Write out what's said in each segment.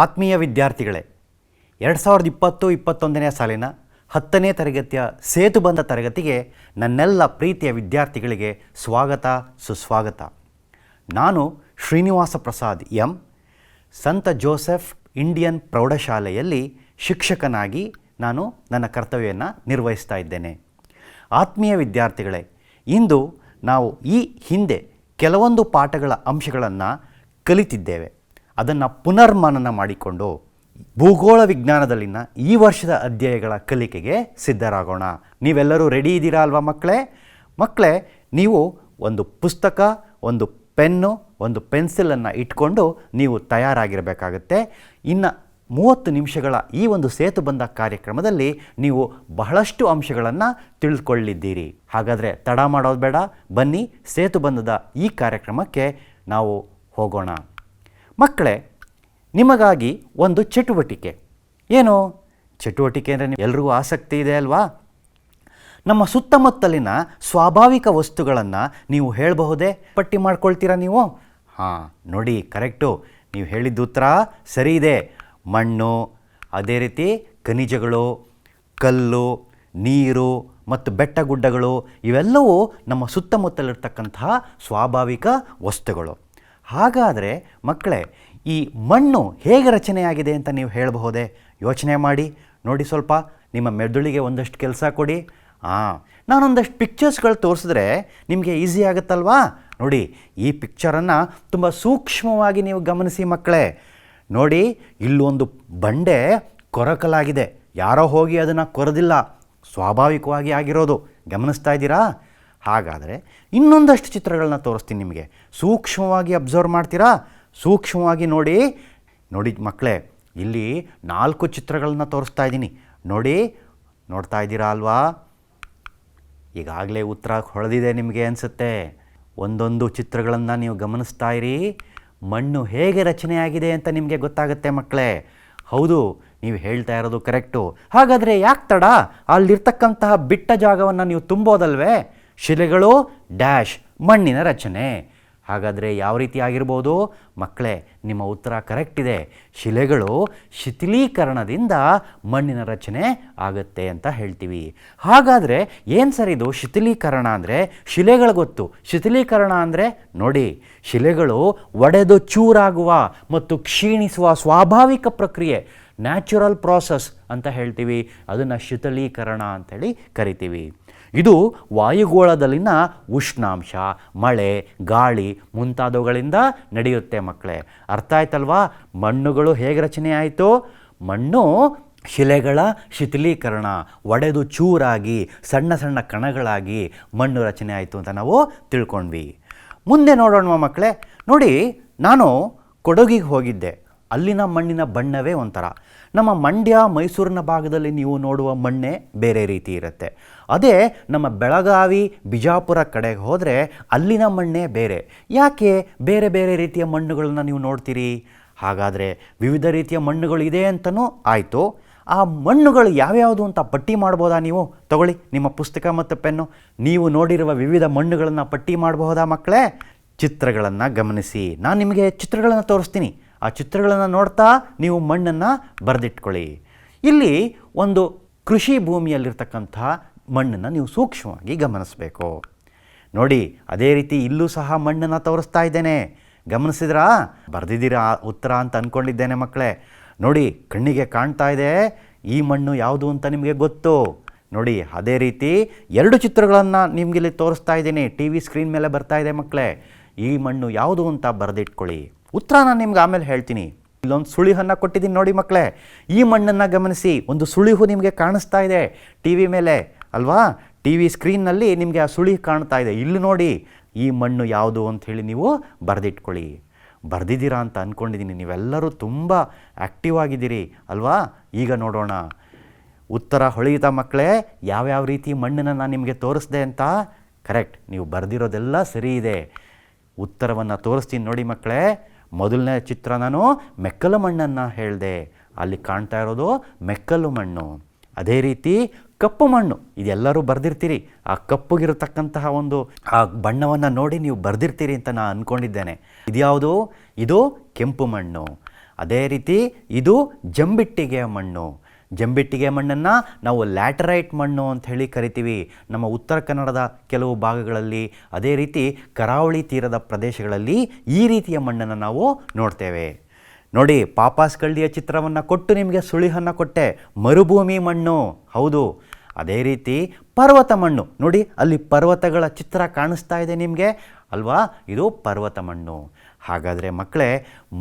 ಆತ್ಮೀಯ ವಿದ್ಯಾರ್ಥಿಗಳೇ, 2020-21ನೇ ಸಾಲಿನ 10ನೇ ತರಗತಿಯ ಸೇತುಬಂಧ ತರಗತಿಗೆ ನನ್ನೆಲ್ಲ ಪ್ರೀತಿಯ ವಿದ್ಯಾರ್ಥಿಗಳಿಗೆ ಸ್ವಾಗತ ಸುಸ್ವಾಗತ. ನಾನು ಶ್ರೀನಿವಾಸ ಪ್ರಸಾದ್ ಎಂ, ಸಂತ ಜೋಸೆಫ್ ಇಂಡಿಯನ್ ಪ್ರೌಢಶಾಲೆಯಲ್ಲಿ ಶಿಕ್ಷಕನಾಗಿ ನಾನು ನನ್ನ ಕರ್ತವ್ಯವನ್ನು ನಿರ್ವಹಿಸ್ತಾ ಇದ್ದೇನೆ. ಆತ್ಮೀಯ ವಿದ್ಯಾರ್ಥಿಗಳೇ, ಇಂದು ನಾವು ಈ ಹಿಂದೆ ಕೆಲವೊಂದು ಪಾಠಗಳ ಅಂಶಗಳನ್ನು ಕಲಿತಿದ್ದೇವೆ. ಅದನ್ನು ಪುನರ್ಮನನ ಮಾಡಿಕೊಂಡು ಭೂಗೋಳ ವಿಜ್ಞಾನದಲ್ಲಿನ ಈ ವರ್ಷದ ಅಧ್ಯಾಯಗಳ ಕಲಿಕೆಗೆ ಸಿದ್ಧರಾಗೋಣ. ನೀವೆಲ್ಲರೂ ರೆಡಿ ಇದ್ದೀರಾ ಅಲ್ವಾ ಮಕ್ಕಳೇ? ನೀವು ಒಂದು ಪುಸ್ತಕ, ಒಂದು ಪೆನ್ನು, ಒಂದು ಪೆನ್ಸಿಲನ್ನು ಇಟ್ಕೊಂಡು ನೀವು ತಯಾರಾಗಿರಬೇಕಾಗತ್ತೆ. ಇನ್ನು 30 ನಿಮಿಷಗಳ ಈ ಒಂದು ಸೇತುಬಂಧ ಕಾರ್ಯಕ್ರಮದಲ್ಲಿ ನೀವು ಬಹಳಷ್ಟು ಅಂಶಗಳನ್ನು ತಿಳಿದುಕೊಳ್ಳಿದ್ದೀರಿ. ಹಾಗಾದರೆ ತಡ ಮಾಡೋದು ಬೇಡ, ಬನ್ನಿ ಸೇತುಬಂಧದ ಈ ಕಾರ್ಯಕ್ರಮಕ್ಕೆ ನಾವು ಹೋಗೋಣ. ಮಕ್ಕಳೇ, ನಿಮಗಾಗಿ ಒಂದು ಚಟುವಟಿಕೆ. ಏನು ಚಟುವಟಿಕೆ ಅಂದರೆ ಎಲ್ರಿಗೂ ಆಸಕ್ತಿ ಇದೆ ಅಲ್ವಾ? ನಮ್ಮ ಸುತ್ತಮುತ್ತಲಿನ ಸ್ವಾಭಾವಿಕ ವಸ್ತುಗಳನ್ನು ನೀವು ಹೇಳಬಹುದೇ? ಪಟ್ಟಿ ಮಾಡ್ಕೊಳ್ತೀರಾ ನೀವು? ಹಾಂ, ನೋಡಿ, ಕರೆಕ್ಟು, ನೀವು ಹೇಳಿದ್ದು ಉತ್ತರ ಸರಿ ಇದೆ. ಮಣ್ಣು, ಅದೇ ರೀತಿ ಖನಿಜಗಳು, ಕಲ್ಲು, ನೀರು ಮತ್ತು ಬೆಟ್ಟ ಗುಡ್ಡಗಳು, ಇವೆಲ್ಲವೂ ನಮ್ಮ ಸುತ್ತಮುತ್ತಲಿರ್ತಕ್ಕಂತಹ ಸ್ವಾಭಾವಿಕ ವಸ್ತುಗಳು. ಹಾಗಾದರೆ ಮಕ್ಕಳೇ, ಈ ಮಣ್ಣು ಹೇಗೆ ರಚನೆಯಾಗಿದೆ ಅಂತ ನೀವು ಹೇಳಬಹುದೇ? ಯೋಚನೆ ಮಾಡಿ ನೋಡಿ, ಸ್ವಲ್ಪ ನಿಮ್ಮ ಮೆದುಳಿಗೆ ಒಂದಷ್ಟು ಕೆಲಸ ಕೊಡಿ. ನಾನೊಂದಷ್ಟು ಪಿಕ್ಚರ್ಸ್ಗಳು ತೋರಿಸಿದ್ರೆ ನಿಮಗೆ ಈಸಿ ಆಗುತ್ತಲ್ವಾ? ನೋಡಿ, ಈ ಪಿಕ್ಚರನ್ನು ತುಂಬ ಸೂಕ್ಷ್ಮವಾಗಿ ನೀವು ಗಮನಿಸಿ ಮಕ್ಕಳೇ. ನೋಡಿ, ಇಲ್ಲೊಂದು ಬಂಡೆ ಕೊರಕಲಾಗಿದೆ. ಯಾರೋ ಹೋಗಿ ಅದನ್ನು ಕೊರೆದಿಲ್ಲ, ಸ್ವಾಭಾವಿಕವಾಗಿ ಆಗಿರೋದು. ಗಮನಿಸ್ತಾ ಇದ್ದೀರಾ? ಹಾಗಾದರೆ ಇನ್ನೊಂದಷ್ಟು ಚಿತ್ರಗಳನ್ನ ತೋರಿಸ್ತೀನಿ ನಿಮಗೆ. ಸೂಕ್ಷ್ಮವಾಗಿ ಅಬ್ಸರ್ವ್ ಮಾಡ್ತೀರಾ? ಸೂಕ್ಷ್ಮವಾಗಿ ನೋಡಿ ಮಕ್ಕಳೇ, ಇಲ್ಲಿ 4 ಚಿತ್ರಗಳನ್ನ ತೋರಿಸ್ತಾ ಇದ್ದೀನಿ. ನೋಡ್ತಾ ಇದ್ದೀರಾ ಅಲ್ವಾ? ಈಗಾಗಲೇ ಉತ್ತರ ಹೊಳೆದಿದೆ ನಿಮಗೆ ಅನಿಸುತ್ತೆ. ಒಂದೊಂದು ಚಿತ್ರಗಳನ್ನು ನೀವು ಗಮನಿಸ್ತಾ ಇರಿ. ಮಣ್ಣು ಹೇಗೆ ರಚನೆಯಾಗಿದೆ ಅಂತ ನಿಮಗೆ ಗೊತ್ತಾಗುತ್ತೆ ಮಕ್ಕಳೇ. ಹೌದು, ನೀವು ಹೇಳ್ತಾ ಇರೋದು ಕರೆಕ್ಟು. ಹಾಗಾದರೆ ಯಾಕೆ ತಡ? ಅಲ್ಲಿರ್ತಕ್ಕಂತಹ ಬಿಟ್ಟ ಜಾಗವನ್ನು ನೀವು ತುಂಬೋದಲ್ವೇ? ಶಿಲೆಗಳು ಡ್ಯಾಶ್ ಮಣ್ಣಿನ ರಚನೆ. ಹಾಗಾದರೆ ಯಾವ ರೀತಿ ಆಗಿರ್ಬೋದು ಮಕ್ಕಳೇ? ನಿಮ್ಮ ಉತ್ತರ ಕರೆಕ್ಟ್ ಇದೆ. ಶಿಲೆಗಳು ಶಿಥಿಲೀಕರಣದಿಂದ ಮಣ್ಣಿನ ರಚನೆ ಆಗುತ್ತೆ ಅಂತ ಹೇಳ್ತೀವಿ. ಹಾಗಾದರೆ ಏನು ಸರ್ ಇದು ಶಿಥಿಲೀಕರಣ ಅಂದರೆ? ಶಿಲೆಗಳು ಗೊತ್ತು. ಶಿಥಿಲೀಕರಣ ಅಂದರೆ ನೋಡಿ, ಶಿಲೆಗಳು ಒಡೆದು ಚೂರಾಗುವ ಮತ್ತು ಕ್ಷೀಣಿಸುವ ಸ್ವಾಭಾವಿಕ ಪ್ರಕ್ರಿಯೆ, ನ್ಯಾಚುರಲ್ ಪ್ರಾಸೆಸ್ ಅಂತ ಹೇಳ್ತೀವಿ. ಅದನ್ನು ಶಿಥಿಲೀಕರಣ ಅಂಥೇಳಿ ಕರಿತೀವಿ. ಇದು ವಾಯುಗೋಳದಲ್ಲಿನ ಉಷ್ಣಾಂಶ, ಮಳೆ, ಗಾಳಿ ಮುಂತಾದವುಗಳಿಂದ ನಡೆಯುತ್ತೆ ಮಕ್ಕಳೇ. ಅರ್ಥ ಆಯ್ತಲ್ವಾ? ಮಣ್ಣುಗಳು ಹೇಗೆ ರಚನೆ ಆಯಿತು? ಮಣ್ಣು ಶಿಲೆಗಳ ಶಿಥಿಲೀಕರಣ, ಒಡೆದು ಚೂರಾಗಿ ಸಣ್ಣ ಸಣ್ಣ ಕಣಗಳಾಗಿ ಮಣ್ಣು ರಚನೆ ಆಯಿತು ಅಂತ ನಾವು ತಿಳ್ಕೊಂಡ್ವಿ. ಮುಂದೆ ನೋಡೋಣ ಮಕ್ಕಳೇ. ನೋಡಿ, ನಾನು ಕೊಡಗಿಗೆ ಹೋಗಿದ್ದೆ. ಅಲ್ಲಿನ ಮಣ್ಣಿನ ಬಣ್ಣವೇ ಒಂಥರ. ನಮ್ಮ ಮಂಡ್ಯ, ಮೈಸೂರಿನ ಭಾಗದಲ್ಲಿ ನೀವು ನೋಡುವ ಮಣ್ಣೆ ಬೇರೆ ರೀತಿ ಇರುತ್ತೆ. ಅದೇ ನಮ್ಮ ಬೆಳಗಾವಿ, ಬಿಜಾಪುರ ಕಡೆಗೆ ಹೋದರೆ ಅಲ್ಲಿನ ಮಣ್ಣೇ ಬೇರೆ. ಯಾಕೆ ಬೇರೆ ಬೇರೆ ರೀತಿಯ ಮಣ್ಣುಗಳನ್ನು ನೀವು ನೋಡ್ತೀರಿ? ಹಾಗಾದರೆ ವಿವಿಧ ರೀತಿಯ ಮಣ್ಣುಗಳು ಇದೆ ಅಂತಲೂ ಆಯಿತು. ಆ ಮಣ್ಣುಗಳು ಯಾವ್ಯಾವುದು ಅಂತ ಪಟ್ಟಿ ಮಾಡ್ಬೋದಾ ನೀವು? ತಗೊಳ್ಳಿ ನಿಮ್ಮ ಪುಸ್ತಕ ಮತ್ತು ಪೆನ್ನು. ನೀವು ನೋಡಿರುವ ವಿವಿಧ ಮಣ್ಣುಗಳನ್ನು ಪಟ್ಟಿ ಮಾಡಬಹುದಾ ಮಕ್ಕಳೇ? ಚಿತ್ರಗಳನ್ನು ಗಮನಿಸಿ. ನಾನು ನಿಮಗೆ ಚಿತ್ರಗಳನ್ನು ತೋರಿಸ್ತೀನಿ. ಆ ಚಿತ್ರಗಳನ್ನು ನೋಡ್ತಾ ನೀವು ಮಣ್ಣನ್ನು ಬರೆದಿಟ್ಕೊಳ್ಳಿ. ಇಲ್ಲಿ ಒಂದು ಕೃಷಿ ಭೂಮಿಯಲ್ಲಿರ್ತಕ್ಕಂಥ ಮಣ್ಣನ್ನು ನೀವು ಸೂಕ್ಷ್ಮವಾಗಿ ಗಮನಿಸಬೇಕು. ನೋಡಿ, ಅದೇ ರೀತಿ ಇಲ್ಲೂ ಸಹ ಮಣ್ಣನ್ನು ತೋರಿಸ್ತಾ ಇದ್ದೇನೆ. ಗಮನಿಸಿದ್ರಾ? ಬರೆದಿದ್ದೀರಾ ಉತ್ತರ ಅಂತ ಅಂದ್ಕೊಂಡಿದ್ದೇನೆ ಮಕ್ಕಳೇ. ನೋಡಿ, ಕಣ್ಣಿಗೆ ಕಾಣ್ತಾ ಇದೆ. ಈ ಮಣ್ಣು ಯಾವುದು ಅಂತ ನಿಮಗೆ ಗೊತ್ತು. ನೋಡಿ, ಅದೇ ರೀತಿ 2 ಚಿತ್ರಗಳನ್ನು ನಿಮಗಿಲ್ಲಿ ತೋರಿಸ್ತಾ ಇದ್ದೀನಿ. ಟಿ ವಿ ಸ್ಕ್ರೀನ್ ಮೇಲೆ ಬರ್ತಾ ಇದೆ ಮಕ್ಕಳೇ. ಈ ಮಣ್ಣು ಯಾವುದು ಅಂತ ಬರೆದಿಟ್ಕೊಳ್ಳಿ. ಉತ್ತರ ನಾನು ನಿಮ್ಗೆ ಆಮೇಲೆ ಹೇಳ್ತೀನಿ. ಇಲ್ಲೊಂದು ಸುಳಿಹನ್ನು ಕೊಟ್ಟಿದ್ದೀನಿ ನೋಡಿ ಮಕ್ಕಳೇ. ಈ ಮಣ್ಣನ್ನು ಗಮನಿಸಿ. ಒಂದು ಸುಳಿಹು ನಿಮಗೆ ಕಾಣಿಸ್ತಾ ಇದೆ ಟಿ ವಿ ಮೇಲೆ ಅಲ್ವಾ? ಟಿ ವಿ ಸ್ಕ್ರೀನ್ನಲ್ಲಿ ನಿಮಗೆ ಆ ಸುಳಿಹು ಕಾಣ್ತಾ ಇದೆ. ಇಲ್ಲಿ ನೋಡಿ, ಈ ಮಣ್ಣು ಯಾವುದು ಅಂಥೇಳಿ ನೀವು ಬರೆದಿಟ್ಕೊಳ್ಳಿ. ಬರೆದಿದ್ದೀರಾ ಅಂತ ಅಂದ್ಕೊಂಡಿದ್ದೀನಿ. ನೀವೆಲ್ಲರೂ ತುಂಬ ಆ್ಯಕ್ಟಿವ್ ಆಗಿದ್ದೀರಿ ಅಲ್ವಾ? ಈಗ ನೋಡೋಣ ಉತ್ತರ ಹೊಳೆಯುತ್ತಾ ಮಕ್ಕಳೇ? ಯಾವ್ಯಾವ ರೀತಿ ಮಣ್ಣನ್ನು ನಾನು ನಿಮಗೆ ತೋರಿಸ್ದೆ ಅಂತ. ಕರೆಕ್ಟ್, ನೀವು ಬರೆದಿರೋದೆಲ್ಲ ಸರಿ ಇದೆ. ಉತ್ತರವನ್ನು ತೋರಿಸ್ತೀನಿ ನೋಡಿ ಮಕ್ಕಳೇ. ಮೊದಲನೇ ಚಿತ್ರ ನಾನು ಮೆಕ್ಕಲು ಮಣ್ಣನ್ನು ಹೇಳಿದೆ. ಅಲ್ಲಿ ಕಾಣ್ತಾ ಇರೋದು ಮೆಕ್ಕಲು ಮಣ್ಣು. ಅದೇ ರೀತಿ ಕಪ್ಪು ಮಣ್ಣು, ಇದೆಲ್ಲರೂ ಬರೆದಿರ್ತೀರಿ. ಆ ಕಪ್ಪುಗಿರತಕ್ಕಂತಹ ಒಂದು ಆ ಬಣ್ಣವನ್ನು ನೋಡಿ ನೀವು ಬರೆದಿರ್ತೀರಿ ಅಂತ ನಾನು ಅಂದ್ಕೊಂಡಿದ್ದೇನೆ. ಇದ್ಯಾವುದು? ಇದು ಕೆಂಪು ಮಣ್ಣು. ಅದೇ ರೀತಿ ಇದು ಜಂಬಿಟ್ಟಿಗೆಯ ಮಣ್ಣು. ಜಂಬಿಟ್ಟಿಗೆ ಮಣ್ಣನ್ನು ನಾವು ಲ್ಯಾಟರೈಟ್ ಮಣ್ಣು ಅಂತ ಹೇಳಿ ಕರಿತೀವಿ ನಮ್ಮ ಉತ್ತರ ಕನ್ನಡದ ಕೆಲವು ಭಾಗಗಳಲ್ಲಿ. ಅದೇ ರೀತಿ ಕರಾವಳಿ ತೀರದ ಪ್ರದೇಶಗಳಲ್ಲಿ ಈ ರೀತಿಯ ಮಣ್ಣನ್ನು ನಾವು ನೋಡ್ತೇವೆ. ನೋಡಿ, ಪಾಪಾಸ್ ಕಳ್ಳಿಯ ಚಿತ್ರವನ್ನು ಕೊಟ್ಟು ನಿಮಗೆ ಸುಳಿಹನ್ನು ಕೊಟ್ಟೆ, ಮರುಭೂಮಿ ಮಣ್ಣು. ಹೌದು, ಅದೇ ರೀತಿ ಪರ್ವತ ಮಣ್ಣು. ನೋಡಿ, ಅಲ್ಲಿ ಪರ್ವತಗಳ ಚಿತ್ರ ಕಾಣಿಸ್ತಾ ಇದೆ ನಿಮಗೆ ಅಲ್ವಾ, ಇದು ಪರ್ವತ ಮಣ್ಣು. ಹಾಗಾದರೆ ಮಕ್ಕಳೇ,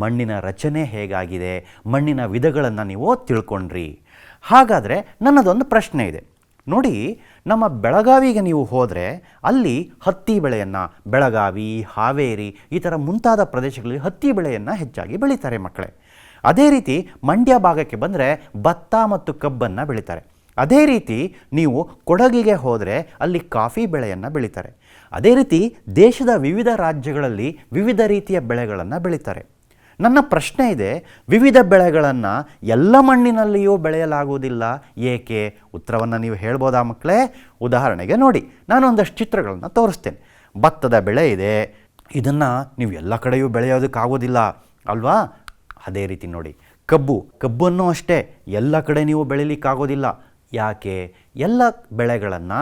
ಮಣ್ಣಿನ ರಚನೆ ಹೇಗಾಗಿದೆ, ಮಣ್ಣಿನ ವಿಧಗಳನ್ನು ನೀವು ತಿಳ್ಕೊಂಡ್ರಿ. ಹಾಗಾದರೆ ನನ್ನದೊಂದು ಪ್ರಶ್ನೆ ಇದೆ ನೋಡಿ. ನಮ್ಮ ಬೆಳಗಾವಿಗೆ ನೀವು ಹೋದರೆ ಅಲ್ಲಿ ಹತ್ತಿ ಬೆಳೆಯನ್ನು, ಬೆಳಗಾವಿ, ಹಾವೇರಿ ಈ ಥರ ಮುಂತಾದ ಪ್ರದೇಶಗಳಲ್ಲಿ ಹತ್ತಿ ಬೆಳೆಯನ್ನು ಹೆಚ್ಚಾಗಿ ಬೆಳೀತಾರೆ ಮಕ್ಕಳೇ. ಅದೇ ರೀತಿ ಮಂಡ್ಯ ಭಾಗಕ್ಕೆ ಬಂದರೆ ಭತ್ತ ಮತ್ತು ಕಬ್ಬನ್ನು ಬೆಳೀತಾರೆ. ಅದೇ ರೀತಿ ನೀವು ಕೊಡಗಿಗೆ ಹೋದರೆ ಅಲ್ಲಿ ಕಾಫಿ ಬೆಳೆಯನ್ನು ಬೆಳೀತಾರೆ. ಅದೇ ರೀತಿ ದೇಶದ ವಿವಿಧ ರಾಜ್ಯಗಳಲ್ಲಿ ವಿವಿಧ ರೀತಿಯ ಬೆಳೆಗಳನ್ನು ಬೆಳೀತಾರೆ. ನನ್ನ ಪ್ರಶ್ನೆ ಇದೆ, ವಿವಿಧ ಬೆಳೆಗಳನ್ನು ಎಲ್ಲ ಮಣ್ಣಿನಲ್ಲಿಯೂ ಬೆಳೆಯಲಾಗುವುದಿಲ್ಲ ಏಕೆ? ಉತ್ತರವನ್ನು ನೀವು ಹೇಳ್ಬೋದಾ ಮಕ್ಕಳೇ? ಉದಾಹರಣೆಗೆ ನೋಡಿ, ನಾನು ಒಂದಷ್ಟು ಚಿತ್ರಗಳನ್ನು ತೋರಿಸ್ತೇನೆ. ಭತ್ತದ ಬೆಳೆ ಇದೆ, ಇದನ್ನು ನೀವು ಎಲ್ಲ ಕಡೆಯೂ ಬೆಳೆಯೋದಕ್ಕಾಗೋದಿಲ್ಲ ಅಲ್ವಾ? ಅದೇ ರೀತಿ ನೋಡಿ, ಕಬ್ಬನ್ನು ಅಷ್ಟೇ ಎಲ್ಲ ಕಡೆ ನೀವು ಬೆಳೀಲಿಕ್ಕಾಗೋದಿಲ್ಲ. ಯಾಕೆ? ಎಲ್ಲ ಬೆಳೆಗಳನ್ನು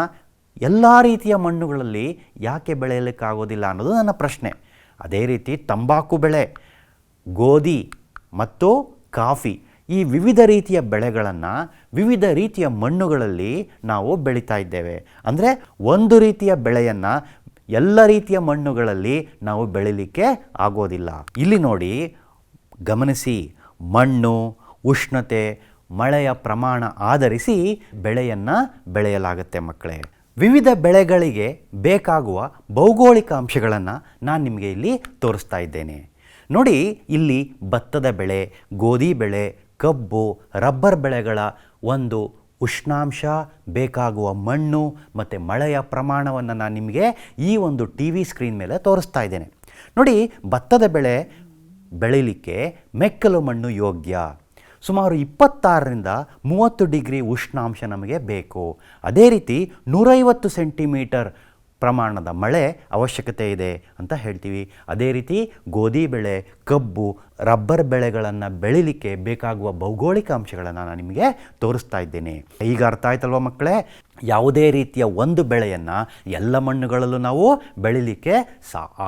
ಎಲ್ಲ ರೀತಿಯ ಮಣ್ಣುಗಳಲ್ಲಿ ಯಾಕೆ ಬೆಳೆಯಲಿಕ್ಕಾಗೋದಿಲ್ಲ ಅನ್ನೋದು ನನ್ನ ಪ್ರಶ್ನೆ. ಅದೇ ರೀತಿ ತಂಬಾಕು ಬೆಳೆ, ಗೋಧಿ ಮತ್ತು ಕಾಫಿ, ಈ ವಿವಿಧ ರೀತಿಯ ಬೆಳೆಗಳನ್ನು ವಿವಿಧ ರೀತಿಯ ಮಣ್ಣುಗಳಲ್ಲಿ ನಾವು ಬೆಳೀತಾ ಇದ್ದೇವೆ. ಅಂದರೆ ಒಂದು ರೀತಿಯ ಬೆಳೆಯನ್ನು ಎಲ್ಲ ರೀತಿಯ ಮಣ್ಣುಗಳಲ್ಲಿ ನಾವು ಬೆಳೀಲಿಕ್ಕೆ ಆಗೋದಿಲ್ಲ. ಇಲ್ಲಿ ನೋಡಿ, ಗಮನಿಸಿ, ಮಣ್ಣು, ಉಷ್ಣತೆ, ಮಳೆಯ ಪ್ರಮಾಣ ಆಧರಿಸಿ ಬೆಳೆಯನ್ನು ಬೆಳೆಯಲಾಗುತ್ತೆ ಮಕ್ಕಳೇ. ವಿವಿಧ ಬೆಳೆಗಳಿಗೆ ಬೇಕಾಗುವ ಭೌಗೋಳಿಕ ಅಂಶಗಳನ್ನು ನಾನು ನಿಮಗೆ ಇಲ್ಲಿ ತೋರಿಸ್ತಾ ಇದ್ದೇನೆ. ನೋಡಿ, ಇಲ್ಲಿ ಭತ್ತದ ಬೆಳೆ, ಗೋಧಿ ಬೆಳೆ, ಕಬ್ಬು, ರಬ್ಬರ್ ಬೆಳೆಗಳ ಒಂದು ಉಷ್ಣಾಂಶ, ಬೇಕಾಗುವ ಮಣ್ಣು ಮತ್ತು ಮಳೆಯ ಪ್ರಮಾಣವನ್ನು ನಾನು ನಿಮಗೆ ಈ ಒಂದು TV ಸ್ಕ್ರೀನ್ ಮೇಲೆ ತೋರಿಸ್ತಾ ಇದ್ದೇನೆ. ನೋಡಿ, ಭತ್ತದ ಬೆಳೆ ಬೆಳೀಲಿಕ್ಕೆ ಮೆಕ್ಕಲು ಮಣ್ಣು ಯೋಗ್ಯ. ಸುಮಾರು 26ರಿಂದ 30 ಡಿಗ್ರಿ ಉಷ್ಣಾಂಶ ನಮಗೆ ಬೇಕು. ಅದೇ ರೀತಿ 150 ಸೆಂಟಿಮೀಟರ್ ಪ್ರಮಾಣದ ಮಳೆ ಅವಶ್ಯಕತೆ ಇದೆ ಅಂತ ಹೇಳ್ತೀವಿ. ಅದೇ ರೀತಿ ಗೋಧಿ ಬೆಳೆ, ಕಬ್ಬು, ರಬ್ಬರ್ ಬೆಳೆಗಳನ್ನು ಬೆಳೀಲಿಕ್ಕೆ ಬೇಕಾಗುವ ಭೌಗೋಳಿಕ ಅಂಶಗಳನ್ನು ನಾನು ನಿಮಗೆ ತೋರಿಸ್ತಾ ಇದ್ದೇನೆ. ಈಗ ಅರ್ಥ ಆಯ್ತಲ್ವ ಮಕ್ಕಳೇ? ಯಾವುದೇ ರೀತಿಯ ಒಂದು ಬೆಳೆಯನ್ನು ಎಲ್ಲ ಮಣ್ಣುಗಳಲ್ಲೂ ನಾವು ಬೆಳೀಲಿಕ್ಕೆ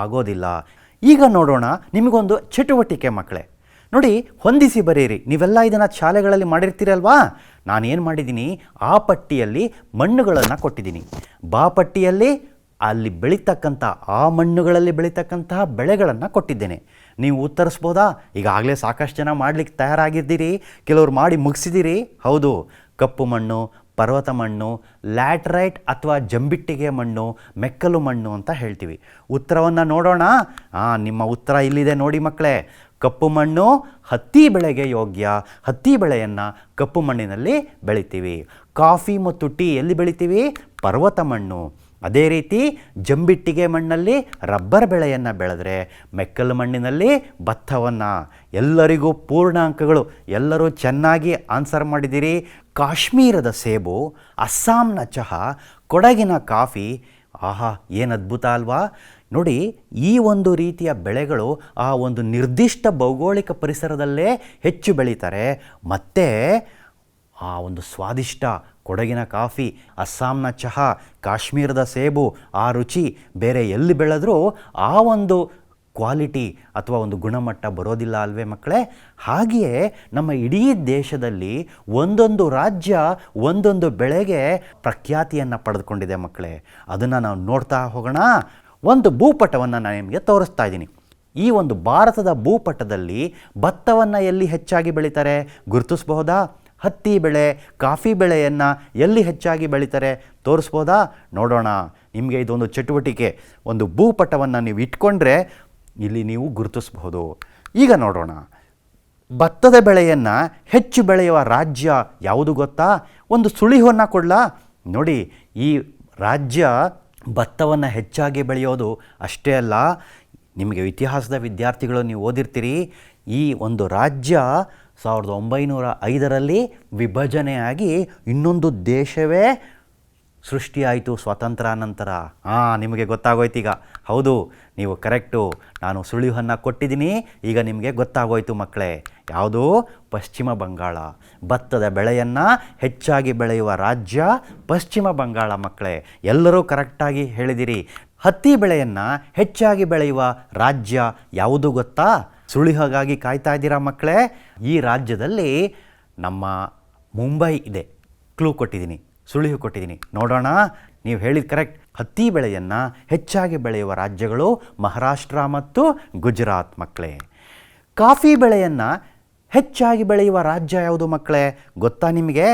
ಆಗೋದಿಲ್ಲ. ಈಗ ನೋಡೋಣ ನಿಮಗೊಂದು ಚಟುವಟಿಕೆ ಮಕ್ಕಳೇ. ನೋಡಿ, ಹೊಂದಿಸಿ ಬರೆಯಿರಿ. ನೀವೆಲ್ಲ ಇದನ್ನು ಶಾಲೆಗಳಲ್ಲಿ ಮಾಡಿರ್ತೀರಲ್ವಾ? ನಾನೇನು ಮಾಡಿದ್ದೀನಿ, ಆ ಪಟ್ಟಿಯಲ್ಲಿ ಮಣ್ಣುಗಳನ್ನು ಕೊಟ್ಟಿದ್ದೀನಿ, ಬಾ ಪಟ್ಟಿಯಲ್ಲಿ ಅಲ್ಲಿ ಬೆಳೀತಕ್ಕಂಥ ಆ ಮಣ್ಣುಗಳಲ್ಲಿ ಬೆಳೀತಕ್ಕಂತಹ ಬೆಳೆಗಳನ್ನು ಕೊಟ್ಟಿದ್ದೇನೆ. ನೀವು ಉತ್ತರಿಸ್ಬೋದಾ? ಈಗಾಗಲೇ ಸಾಕಷ್ಟು ಜನ ಮಾಡಲಿಕ್ಕೆ ತಯಾರಾಗಿದ್ದೀರಿ, ಕೆಲವರು ಮಾಡಿ ಮುಗಿಸಿದ್ದೀರಿ. ಹೌದು, ಕಪ್ಪು ಮಣ್ಣು, ಪರ್ವತ ಮಣ್ಣು, ಲ್ಯಾಟರೈಟ್ ಅಥವಾ ಜಂಬಿಟ್ಟಿಗೆ ಮಣ್ಣು, ಮೆಕ್ಕಲು ಮಣ್ಣು ಅಂತ ಹೇಳ್ತೀವಿ. ಉತ್ತರವನ್ನು ನೋಡೋಣ. ನಿಮ್ಮ ಉತ್ತರ ಇಲ್ಲಿದೆ ನೋಡಿ ಮಕ್ಕಳೇ. ಕಪ್ಪು ಮಣ್ಣು ಹತ್ತಿ ಬೆಳೆಗೆ ಯೋಗ್ಯ. ಹತ್ತಿ ಬೆಳೆಯನ್ನು ಕಪ್ಪು ಮಣ್ಣಿನಲ್ಲಿ ಬೆಳಿತೀವಿ. ಕಾಫಿ ಮತ್ತು ಟೀ ಎಲ್ಲಿ ಬೆಳಿತೀವಿ? ಪರ್ವತ ಮಣ್ಣು. ಅದೇ ರೀತಿ ಜಂಬಿಟ್ಟಿಗೆ ಮಣ್ಣಲ್ಲಿ ರಬ್ಬರ್ ಬೆಳೆಯನ್ನು ಬೆಳೆದ್ರೆ, ಮೆಕ್ಕಲು ಮಣ್ಣಿನಲ್ಲಿ ಭತ್ತವನ್ನು. ಎಲ್ಲರಿಗೂ ಪೂರ್ಣ ಅಂಕಗಳು. ಎಲ್ಲರೂ ಚೆನ್ನಾಗಿ ಆನ್ಸರ್ ಮಾಡಿದ್ದೀರಿ. ಕಾಶ್ಮೀರದ ಸೇಬು, ಅಸ್ಸಾಂನ ಚಹಾ, ಕೊಡಗಿನ ಕಾಫಿ. ಆಹಾ, ಏನು ಅದ್ಭುತ ಅಲ್ವಾ? ನೋಡಿ, ಈ ಒಂದು ರೀತಿಯ ಬೆಳೆಗಳು ಆ ಒಂದು ನಿರ್ದಿಷ್ಟ ಭೌಗೋಳಿಕ ಪರಿಸರದಲ್ಲೇ ಹೆಚ್ಚು ಬೆಳೀತಾರೆ. ಮತ್ತು ಆ ಒಂದು ಸ್ವಾದಿಷ್ಟ ಕೊಡಗಿನ ಕಾಫಿ, ಅಸ್ಸಾಂನ ಚಹಾ, ಕಾಶ್ಮೀರದ ಸೇಬು, ಆ ರುಚಿ ಬೇರೆ ಎಲ್ಲಿ ಬೆಳೆದ್ರೂ ಆ ಒಂದು ಕ್ವಾಲಿಟಿ ಅಥವಾ ಒಂದು ಗುಣಮಟ್ಟ ಬರೋದಿಲ್ಲ ಅಲ್ವೇ ಮಕ್ಕಳೇ? ಹಾಗೆಯೇ ನಮ್ಮ ಇಡೀ ದೇಶದಲ್ಲಿ ಒಂದೊಂದು ರಾಜ್ಯ ಒಂದೊಂದು ಬೆಳೆಗೆ ಪ್ರಖ್ಯಾತಿಯನ್ನು ಪಡೆದುಕೊಂಡಿದೆ ಮಕ್ಕಳೇ. ಅದನ್ನು ನಾವು ನೋಡ್ತಾ ಹೋಗೋಣ. ಒಂದು ಭೂಪಟವನ್ನು ನಾನು ನಿಮಗೆ ತೋರಿಸ್ತಾ ಇದ್ದೀನಿ. ಈ ಒಂದು ಭಾರತದ ಭೂಪಟದಲ್ಲಿ ಭತ್ತವನ್ನು ಎಲ್ಲಿ ಹೆಚ್ಚಾಗಿ ಬೆಳೀತಾರೆ ಗುರುತಿಸಬಹುದಾ? ಹತ್ತಿ ಬೆಳೆ, ಕಾಫಿ ಬೆಳೆಯನ್ನು ಎಲ್ಲಿ ಹೆಚ್ಚಾಗಿ ಬೆಳೀತಾರೆ ತೋರಿಸ್ಬೋದಾ? ನೋಡೋಣ. ನಿಮಗೆ ಇದೊಂದು ಚಟುವಟಿಕೆ. ಒಂದು ಭೂಪಟವನ್ನು ನೀವು ಇಟ್ಕೊಂಡ್ರೆ ಇಲ್ಲಿ ನೀವು ಗುರುತಿಸಬಹುದು. ಈಗ ನೋಡೋಣ, ಭತ್ತದ ಬೆಳೆಯನ್ನು ಹೆಚ್ಚು ಬೆಳೆಯುವ ರಾಜ್ಯ ಯಾವುದು ಗೊತ್ತಾ? ಒಂದು ಸುಳಿವನ್ನು ಕೊಡಲಾ? ನೋಡಿ, ಈ ರಾಜ್ಯ ಭತ್ತವನ್ನು ಹೆಚ್ಚಾಗಿ ಬೆಳೆಯೋದು ಅಷ್ಟೇ ಅಲ್ಲ, ನಿಮಗೆ ಇತಿಹಾಸದ ವಿದ್ಯಾರ್ಥಿಗಳು ನೀವು ಓದಿರ್ತೀರಿ, ಈ ಒಂದು ರಾಜ್ಯ 1905ರಲ್ಲಿ ವಿಭಜನೆಯಾಗಿ ಇನ್ನೊಂದು ದೇಶವೇ ಸೃಷ್ಟಿಯಾಯಿತು ಸ್ವಾತಂತ್ರ್ಯ ನಂತರ. ನಿಮಗೆ ಗೊತ್ತಾಗೋಯ್ತೀಗ. ಹೌದು, ನೀವು ಕರೆಕ್ಟು. ನಾನು ಸುಳಿವನ್ನು ಕೊಟ್ಟಿದ್ದೀನಿ, ಈಗ ನಿಮಗೆ ಗೊತ್ತಾಗೋಯ್ತು ಮಕ್ಕಳೇ. ಯಾವುದು? ಪಶ್ಚಿಮ ಬಂಗಾಳ. ಭತ್ತದ ಬೆಳೆಯನ್ನು ಹೆಚ್ಚಾಗಿ ಬೆಳೆಯುವ ರಾಜ್ಯ ಪಶ್ಚಿಮ ಬಂಗಾಳ ಮಕ್ಕಳೇ. ಎಲ್ಲರೂ ಕರೆಕ್ಟಾಗಿ ಹೇಳಿದಿರಿ. ಹತ್ತಿ ಬೆಳೆಯನ್ನು ಹೆಚ್ಚಾಗಿ ಬೆಳೆಯುವ ರಾಜ್ಯ ಯಾವುದು ಗೊತ್ತಾ? ಸುಳಿಹಾಗಾಗಿ ಕಾಯ್ತಾ ಇದ್ದೀರಾ ಮಕ್ಕಳೇ? ಈ ರಾಜ್ಯದಲ್ಲಿ ನಮ್ಮ ಮುಂಬೈ ಇದೆ. ಕ್ಲೂ ಕೊಟ್ಟಿದ್ದೀನಿ, ಸುಳಿವು ಕೊಟ್ಟಿದ್ದೀನಿ. ನೋಡೋಣ, ನೀವು ಹೇಳಿದ ಕರೆಕ್ಟ್. ಹತ್ತಿ ಬೆಳೆಯನ್ನು ಹೆಚ್ಚಾಗಿ ಬೆಳೆಯುವ ರಾಜ್ಯಗಳು ಮಹಾರಾಷ್ಟ್ರ ಮತ್ತು ಗುಜರಾತ್ ಮಕ್ಕಳೇ. ಕಾಫಿ ಬೆಳೆಯನ್ನು ಹೆಚ್ಚಾಗಿ ಬೆಳೆಯುವ ರಾಜ್ಯ ಯಾವುದು ಮಕ್ಕಳೇ? ಗೊತ್ತಾ ನಿಮಗೆ?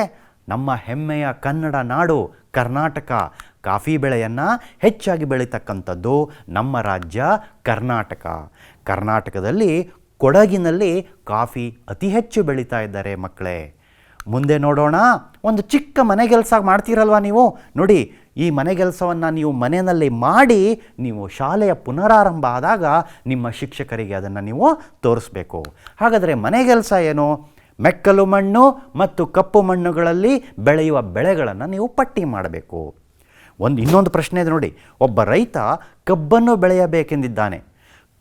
ನಮ್ಮ ಹೆಮ್ಮೆಯ ಕನ್ನಡ ನಾಡು ಕರ್ನಾಟಕ. ಕಾಫಿ ಬೆಳೆಯನ್ನು ಹೆಚ್ಚಾಗಿ ಬೆಳೀತಕ್ಕಂಥದ್ದು ನಮ್ಮ ರಾಜ್ಯ ಕರ್ನಾಟಕ. ಕರ್ನಾಟಕದಲ್ಲಿ ಕೊಡಗಿನಲ್ಲಿ ಕಾಫಿ ಅತಿ ಹೆಚ್ಚು ಬೆಳೀತಾ ಇದ್ದಾರೆ ಮಕ್ಕಳೇ. ಮುಂದೆ ನೋಡೋಣ. ಒಂದು ಚಿಕ್ಕ ಮನೆಗೆಲಸ ಮಾಡ್ತೀರಲ್ವ ನೀವು? ನೋಡಿ, ಈ ಮನೆಗೆಲಸವನ್ನು ನೀವು ಮನೆಯಲ್ಲಿ ಮಾಡಿ ನೀವು ಶಾಲೆಯ ಪುನರಾರಂಭ ಆದಾಗ ನಿಮ್ಮ ಶಿಕ್ಷಕರಿಗೆ ಅದನ್ನು ನೀವು ತೋರಿಸ್ಬೇಕು. ಹಾಗಾದರೆ ಮನೆಗೆಲಸ ಏನು? ಮೆಕ್ಕಲು ಮಣ್ಣು ಮತ್ತು ಕಪ್ಪು ಮಣ್ಣುಗಳಲ್ಲಿ ಬೆಳೆಯುವ ಬೆಳೆಗಳನ್ನು ನೀವು ಪಟ್ಟಿ ಮಾಡಬೇಕು. ಇನ್ನೊಂದು ಪ್ರಶ್ನೆ ಇದೆ ನೋಡಿ. ಒಬ್ಬ ರೈತ ಕಬ್ಬನ್ನು ಬೆಳೆಯಬೇಕೆಂದಿದ್ದಾನೆ.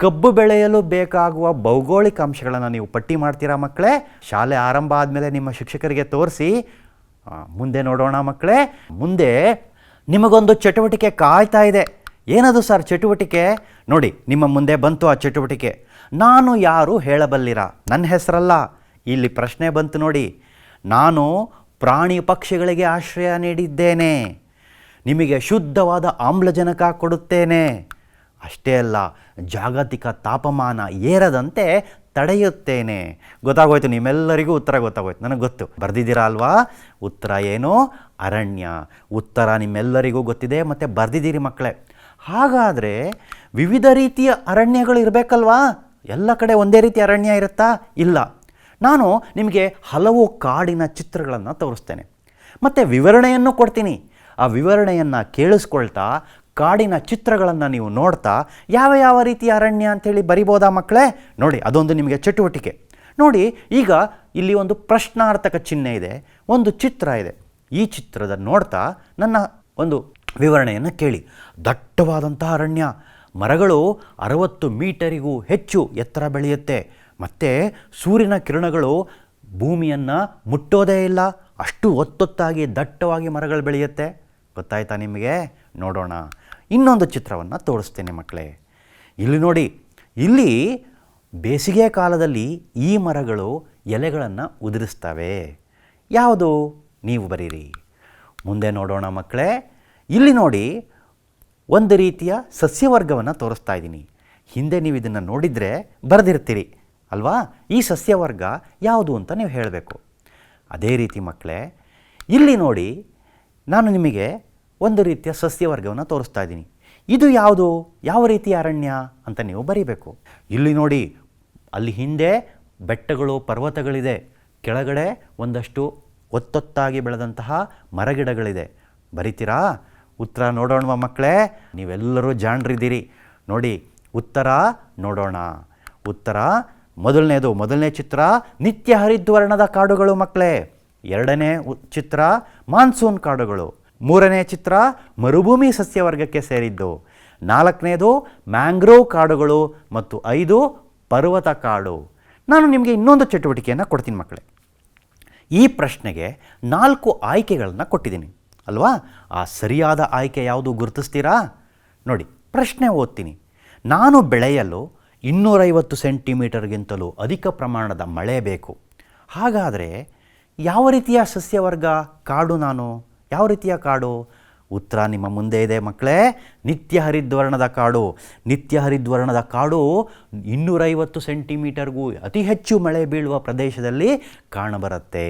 ಕಬ್ಬು ಬೆಳೆಯಲು ಬೇಕಾಗುವ ಭೌಗೋಳಿಕ ಅಂಶಗಳನ್ನು ನೀವು ಪಟ್ಟಿ ಮಾಡ್ತೀರಾ ಮಕ್ಕಳೇ? ಶಾಲೆ ಆರಂಭ ಆದಮೇಲೆ ನಿಮ್ಮ ಶಿಕ್ಷಕರಿಗೆ ತೋರಿಸಿ. ಮುಂದೆ ನೋಡೋಣ ಮಕ್ಕಳೇ. ಮುಂದೆ ನಿಮಗೊಂದು ಚಟುವಟಿಕೆ ಕಾಯ್ತಾ ಇದೆ. ಏನದು ಸರ್ ಚಟುವಟಿಕೆ? ನೋಡಿ, ನಿಮ್ಮ ಮುಂದೆ ಬಂತು ಆ ಚಟುವಟಿಕೆ. ನಾನು ಯಾರು ಹೇಳಬಲ್ಲಿರ? ನನ್ನ ಹೆಸರಲ್ಲ. ಇಲ್ಲಿ ಪ್ರಶ್ನೆ ಬಂತು ನೋಡಿ. ನಾನು ಪ್ರಾಣಿ ಪಕ್ಷಿಗಳಿಗೆ ಆಶ್ರಯ ನೀಡಿದ್ದೇನೆ. ನಿಮಗೆ ಶುದ್ಧವಾದ ಆಮ್ಲಜನಕ ಕೊಡುತ್ತೇನೆ. ಅಷ್ಟೇ ಅಲ್ಲ, ಜಾಗತಿಕ ತಾಪಮಾನ ಏರದಂತೆ ತಡೆಯುತ್ತೇನೆ. ಗೊತ್ತಾಗೋಯ್ತು ನಿಮ್ಮೆಲ್ಲರಿಗೂ ಉತ್ತರ ಗೊತ್ತಾಗೋಯ್ತು. ನನಗೆ ಗೊತ್ತು, ಬರೆದಿದ್ದೀರಾ ಅಲ್ವಾ? ಉತ್ತರ ಏನು? ಅರಣ್ಯ. ಉತ್ತರ ನಿಮ್ಮೆಲ್ಲರಿಗೂ ಗೊತ್ತಿದೆ ಮತ್ತು ಬರೆದಿದ್ದೀರಿ ಮಕ್ಕಳೇ. ಹಾಗಾದರೆ ವಿವಿಧ ರೀತಿಯ ಅರಣ್ಯಗಳು ಇರಬೇಕಲ್ವಾ? ಎಲ್ಲ ಕಡೆ ಒಂದೇ ರೀತಿ ಅರಣ್ಯ ಇರುತ್ತಾ? ಇಲ್ಲ. ನಾನು ನಿಮಗೆ ಹಲವು ಕಾಡಿನ ಚಿತ್ರಗಳನ್ನು ತೋರಿಸ್ತೇನೆ ಮತ್ತು ವಿವರಣೆಯನ್ನು ಕೊಡ್ತೀನಿ. ಆ ವಿವರಣೆಯನ್ನು ಕೇಳಿಸ್ಕೊಳ್ತಾ ಕಾಡಿನ ಚಿತ್ರಗಳನ್ನು ನೀವು ನೋಡ್ತಾ ಯಾವ ಯಾವ ರೀತಿಯ ಅರಣ್ಯ ಅಂಥೇಳಿ ಬರಿಬೋದಾ ಮಕ್ಕಳೇ? ನೋಡಿ, ಅದೊಂದು ನಿಮಗೆ ಚಟುವಟಿಕೆ. ನೋಡಿ, ಈಗ ಇಲ್ಲಿ ಒಂದು ಪ್ರಶ್ನಾರ್ಥಕ ಚಿಹ್ನೆ ಇದೆ, ಒಂದು ಚಿತ್ರ ಇದೆ. ಈ ಚಿತ್ರದ ನೋಡ್ತಾ ನನ್ನ ಒಂದು ವಿವರಣೆಯನ್ನು ಕೇಳಿ. ದಟ್ಟವಾದಂತಹ ಅರಣ್ಯ, ಮರಗಳು 60 ಮೀಟರಿಗೂ ಹೆಚ್ಚು ಎತ್ತರ ಬೆಳೆಯುತ್ತೆ. ಮತ್ತು ಸೂರ್ಯನ ಕಿರಣಗಳು ಭೂಮಿಯನ್ನು ಮುಟ್ಟೋದೇ ಇಲ್ಲ, ಅಷ್ಟು ಒತ್ತೊತ್ತಾಗಿ ದಟ್ಟವಾಗಿ ಮರಗಳು ಬೆಳೆಯುತ್ತೆ. ಗೊತ್ತಾಯ್ತಾ ನಿಮಗೆ? ನೋಡೋಣ. ಇನ್ನೊಂದು ಚಿತ್ರವನ್ನು ತೋರಿಸ್ತೇನೆ ಮಕ್ಕಳೇ. ಇಲ್ಲಿ ನೋಡಿ, ಇಲ್ಲಿ ಬೇಸಿಗೆ ಕಾಲದಲ್ಲಿ ಈ ಮರಗಳು ಎಲೆಗಳನ್ನು ಉದುರಿಸ್ತವೆ. ಯಾವುದು? ನೀವು ಬರೀರಿ. ಮುಂದೆ ನೋಡೋಣ ಮಕ್ಕಳೇ. ಇಲ್ಲಿ ನೋಡಿ, ಒಂದು ರೀತಿಯ ಸಸ್ಯವರ್ಗವನ್ನು ತೋರಿಸ್ತಾ ಇದ್ದೀನಿ. ಹಿಂದೆ ನೀವು ಇದನ್ನು ನೋಡಿದರೆ ಬರೆದಿರ್ತೀರಿ ಅಲ್ವಾ? ಈ ಸಸ್ಯವರ್ಗ ಯಾವುದು ಅಂತ ನೀವು ಹೇಳಬೇಕು. ಅದೇ ರೀತಿ ಮಕ್ಕಳೇ, ಇಲ್ಲಿ ನೋಡಿ, ನಾನು ನಿಮಗೆ ಒಂದು ರೀತಿಯ ಸಸ್ಯವರ್ಗವನ್ನು ತೋರಿಸ್ತಾ ಇದ್ದೀನಿ. ಇದು ಯಾವುದು? ಯಾವ ರೀತಿಯ ಅರಣ್ಯ ಅಂತ ನೀವು ಬರೀಬೇಕು. ಇಲ್ಲಿ ನೋಡಿ, ಅಲ್ಲಿ ಹಿಂದೆ ಬೆಟ್ಟಗಳು, ಪರ್ವತಗಳಿದೆ. ಕೆಳಗಡೆ ಒಂದಷ್ಟು ಒತ್ತೊತ್ತಾಗಿ ಬೆಳೆದಂತಹ ಮರಗಿಡಗಳಿದೆ. ಬರಿತೀರಾ? ಉತ್ತರ ನೋಡೋಣ ಮಕ್ಕಳೇ. ನೀವೆಲ್ಲರೂ ಜಾಣರಿದ್ದೀರಿ. ನೋಡಿ, ಉತ್ತರ ನೋಡೋಣ. ಉತ್ತರ ಮೊದಲನೇ ಚಿತ್ರ ನಿತ್ಯ ಹರಿದ್ವರ್ಣದ ಕಾಡುಗಳು ಮಕ್ಕಳೇ. ಎರಡನೇ ಚಿತ್ರ ಮಾನ್ಸೂನ್ ಕಾಡುಗಳು. ಮೂರನೇ ಚಿತ್ರ ಮರುಭೂಮಿ ಸಸ್ಯವರ್ಗಕ್ಕೆ ಸೇರಿದ್ದು. ನಾಲ್ಕನೇದು ಮ್ಯಾಂಗ್ರೋವ್ ಕಾಡುಗಳು ಮತ್ತು 5 ಪರ್ವತ ಕಾಡು. ನಾನು ನಿಮಗೆ ಇನ್ನೊಂದು ಚಟುವಟಿಕೆಯನ್ನು ಕೊಡ್ತೀನಿ ಮಕ್ಕಳೇ. ಈ ಪ್ರಶ್ನೆಗೆ 4 ಆಯ್ಕೆಗಳನ್ನು ಕೊಟ್ಟಿದ್ದೀನಿ ಅಲ್ವಾ? ಆ ಸರಿಯಾದ ಆಯ್ಕೆ ಯಾವುದು ಗುರುತಿಸ್ತೀರಾ? ನೋಡಿ, ಪ್ರಶ್ನೆ ಓದ್ತೀನಿ. ನಾನು ಬೆಳೆಯಲು 250 ಸೆಂಟಿಮೀಟರ್ಗಿಂತಲೂ ಅಧಿಕ ಪ್ರಮಾಣದ ಮಳೆ ಬೇಕು. ಹಾಗಾದರೆ ಯಾವ ರೀತಿಯ ಸಸ್ಯವರ್ಗ ಕಾಡು ನಾನು? ಯಾವ ರೀತಿಯ ಕಾಡು? ಉತ್ತರ ನಿಮ್ಮ ಮುಂದೆ ಇದೆ ಮಕ್ಕಳೇ. ನಿತ್ಯ ಹರಿದ್ವರ್ಣದ ಕಾಡು. ನಿತ್ಯ ಹರಿದ್ವರ್ಣದ ಕಾಡು 250 ಸೆಂಟಿಮೀಟರ್ಗೂ ಅತಿ ಹೆಚ್ಚು ಮಳೆ ಬೀಳುವ ಪ್ರದೇಶದಲ್ಲಿ ಕಾಣಬರುತ್ತೆ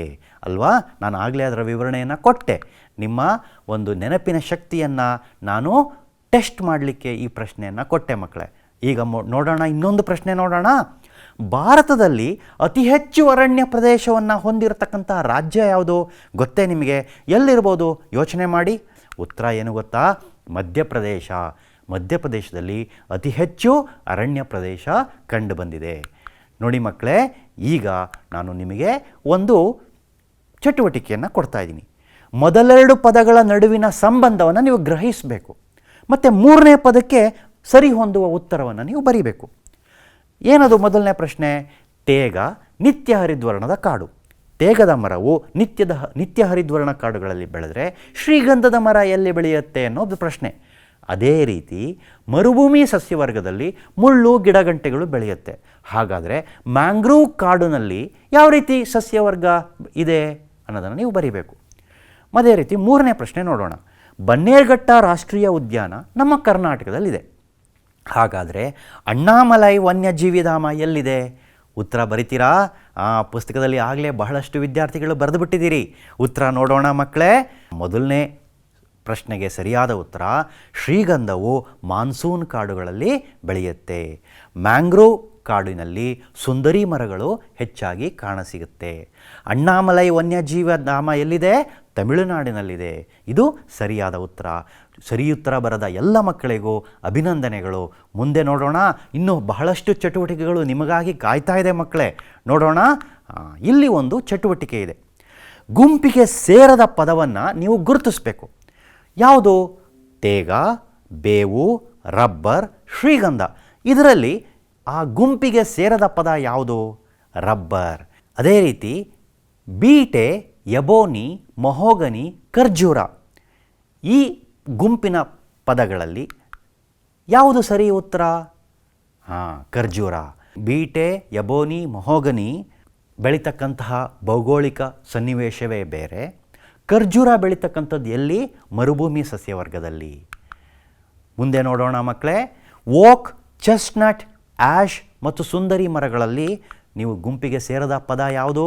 ಅಲ್ವಾ? ನಾನು ಆಗಲೇ ಅದರ ವಿವರಣೆಯನ್ನು ಕೊಟ್ಟೆ. ನಿಮ್ಮ ಒಂದು ನೆನಪಿನ ಶಕ್ತಿಯನ್ನು ನಾನು ಟೆಸ್ಟ್ ಮಾಡಲಿಕ್ಕೆ ಈ ಪ್ರಶ್ನೆಯನ್ನು ಕೊಟ್ಟೆ ಮಕ್ಕಳೇ. ಈಗ ನೋಡೋಣ, ಇನ್ನೊಂದು ಪ್ರಶ್ನೆ ನೋಡೋಣ. ಭಾರತದಲ್ಲಿ ಅತಿ ಹೆಚ್ಚು ಅರಣ್ಯ ಪ್ರದೇಶವನ್ನು ಹೊಂದಿರತಕ್ಕಂಥ ರಾಜ್ಯ ಯಾವುದು ಗೊತ್ತೇ ನಿಮಗೆ? ಎಲ್ಲಿರ್ಬೋದು? ಯೋಚನೆ ಮಾಡಿ. ಉತ್ತರ ಏನು ಗೊತ್ತಾ? ಮಧ್ಯಪ್ರದೇಶ. ಮಧ್ಯಪ್ರದೇಶದಲ್ಲಿ ಅತಿ ಹೆಚ್ಚು ಅರಣ್ಯ ಪ್ರದೇಶ ಕಂಡುಬಂದಿದೆ. ನೋಡಿ ಮಕ್ಕಳೇ, ಈಗ ನಾನು ನಿಮಗೆ ಒಂದು ಚಟುವಟಿಕೆಯನ್ನು ಕೊಡ್ತಾ ಇದ್ದೀನಿ. ಮೊದಲೆರಡು ಪದಗಳ ನಡುವಿನ ಸಂಬಂಧವನ್ನು ನೀವು ಗ್ರಹಿಸಬೇಕು ಮತ್ತು ಮೂರನೇ ಪದಕ್ಕೆ ಸರಿ ಹೊಂದುವ ಉತ್ತರವನ್ನು ನೀವು ಬರೀಬೇಕು. ಏನದು ಮೊದಲನೇ ಪ್ರಶ್ನೆ? ತೇಗ ನಿತ್ಯ ಹರಿದ್ವರ್ಣದ ಕಾಡು. ತೇಗದ ಮರವು ನಿತ್ಯ ಹರಿದ್ವರ್ಣ ಕಾಡುಗಳಲ್ಲಿ ಬೆಳೆದರೆ ಶ್ರೀಗಂಧದ ಮರ ಎಲ್ಲಿ ಬೆಳೆಯುತ್ತೆ ಅನ್ನೋದು ಪ್ರಶ್ನೆ. ಅದೇ ರೀತಿ ಮರುಭೂಮಿ ಸಸ್ಯವರ್ಗದಲ್ಲಿ ಮುಳ್ಳು ಗಿಡಗಂಟೆಗಳು ಬೆಳೆಯುತ್ತೆ. ಹಾಗಾದರೆ ಮ್ಯಾಂಗ್ರೋವ್ ಕಾಡಿನಲ್ಲಿ ಯಾವ ರೀತಿ ಸಸ್ಯವರ್ಗ ಇದೆ ಅನ್ನೋದನ್ನು ನೀವು ಬರೀಬೇಕು. ಅದೇ ರೀತಿ ಮೂರನೇ ಪ್ರಶ್ನೆ ನೋಡೋಣ. ಬನ್ನೇರುಘಟ್ಟ ರಾಷ್ಟ್ರೀಯ ಉದ್ಯಾನ ನಮ್ಮ ಕರ್ನಾಟಕದಲ್ಲಿದೆ. ಹಾಗಾದರೆ ಅಣ್ಣಾಮಲೈ ವನ್ಯಜೀವಿಧಾಮ ಎಲ್ಲಿದೆ? ಉತ್ತರ ಬರಿತೀರಾ? ಪುಸ್ತಕದಲ್ಲಿ ಆಗಲೇ ಬಹಳಷ್ಟು ವಿದ್ಯಾರ್ಥಿಗಳು ಬರೆದು ಬಿಟ್ಟಿದ್ದೀರಿ. ಉತ್ತರ ನೋಡೋಣ ಮಕ್ಕಳೇ. ಮೊದಲನೇ ಪ್ರಶ್ನೆಗೆ ಸರಿಯಾದ ಉತ್ತರ ಶ್ರೀಗಂಧವು ಮಾನ್ಸೂನ್ ಕಾಡುಗಳಲ್ಲಿ ಬೆಳೆಯುತ್ತೆ. ಮ್ಯಾಂಗ್ರೋವ್ ಕಾಡಿನಲ್ಲಿ ಸುಂದರಿ ಮರಗಳು ಹೆಚ್ಚಾಗಿ ಕಾಣಸಿಗುತ್ತೆ. ಅಣ್ಣಾಮಲೈ ವನ್ಯಜೀವಿಧಾಮ ಎಲ್ಲಿದೆ? ತಮಿಳುನಾಡಿನಲ್ಲಿದೆ. ಇದು ಸರಿಯಾದ ಉತ್ತರ. ಸರಿ ಉತ್ತರ ಬರದ ಎಲ್ಲ ಮಕ್ಕಳಿಗೂ ಅಭಿನಂದನೆಗಳು. ಮುಂದೆ ನೋಡೋಣ. ಇನ್ನೂ ಬಹಳಷ್ಟು ಚಟುವಟಿಕೆಗಳು ನಿಮಗಾಗಿ ಕಾಯ್ತಾ ಇದೆ ಮಕ್ಕಳೇ. ನೋಡೋಣ. ಇಲ್ಲಿ ಒಂದು ಚಟುವಟಿಕೆ ಇದೆ. ಗುಂಪಿಗೆ ಸೇರದ ಪದವನ್ನು ನೀವು ಗುರುತಿಸಬೇಕು. ಯಾವುದು? ತೇಗ, ಬೇವು, ರಬ್ಬರ್, ಶ್ರೀಗಂಧ. ಇದರಲ್ಲಿ ಆ ಗುಂಪಿಗೆ ಸೇರದ ಪದ ಯಾವುದು? ರಬ್ಬರ್. ಅದೇ ರೀತಿ ಬೀಟೆ, ಎಬೋನಿ, ಮಹೋಗನಿ, ಖರ್ಜೂರ. ಈ ಗುಂಪಿನ ಪದಗಳಲ್ಲಿ ಯಾವುದು ಸರಿ ಉತ್ತರ? ಖರ್ಜೂರ. ಬೀಟೆ, ಎಬೋನಿ, ಮಹೋಗನಿ ಬೆಳೀತಕ್ಕಂತಹ ಭೌಗೋಳಿಕ ಸನ್ನಿವೇಶವೇ ಬೇರೆ. ಖರ್ಜೂರ ಬೆಳೀತಕ್ಕಂಥದ್ದು ಎಲ್ಲಿ? ಮರುಭೂಮಿ ಸಸ್ಯವರ್ಗದಲ್ಲಿ. ಮುಂದೆ ನೋಡೋಣ ಮಕ್ಕಳೇ. ಓಕ್, ಚೆಸ್ಟ್ನಟ್, ಆ್ಯಶ್ ಮತ್ತು ಸುಂದರಿ ಮರಗಳಲ್ಲಿ ನೀವು ಗುಂಪಿಗೆ ಸೇರದ ಪದ ಯಾವುದು?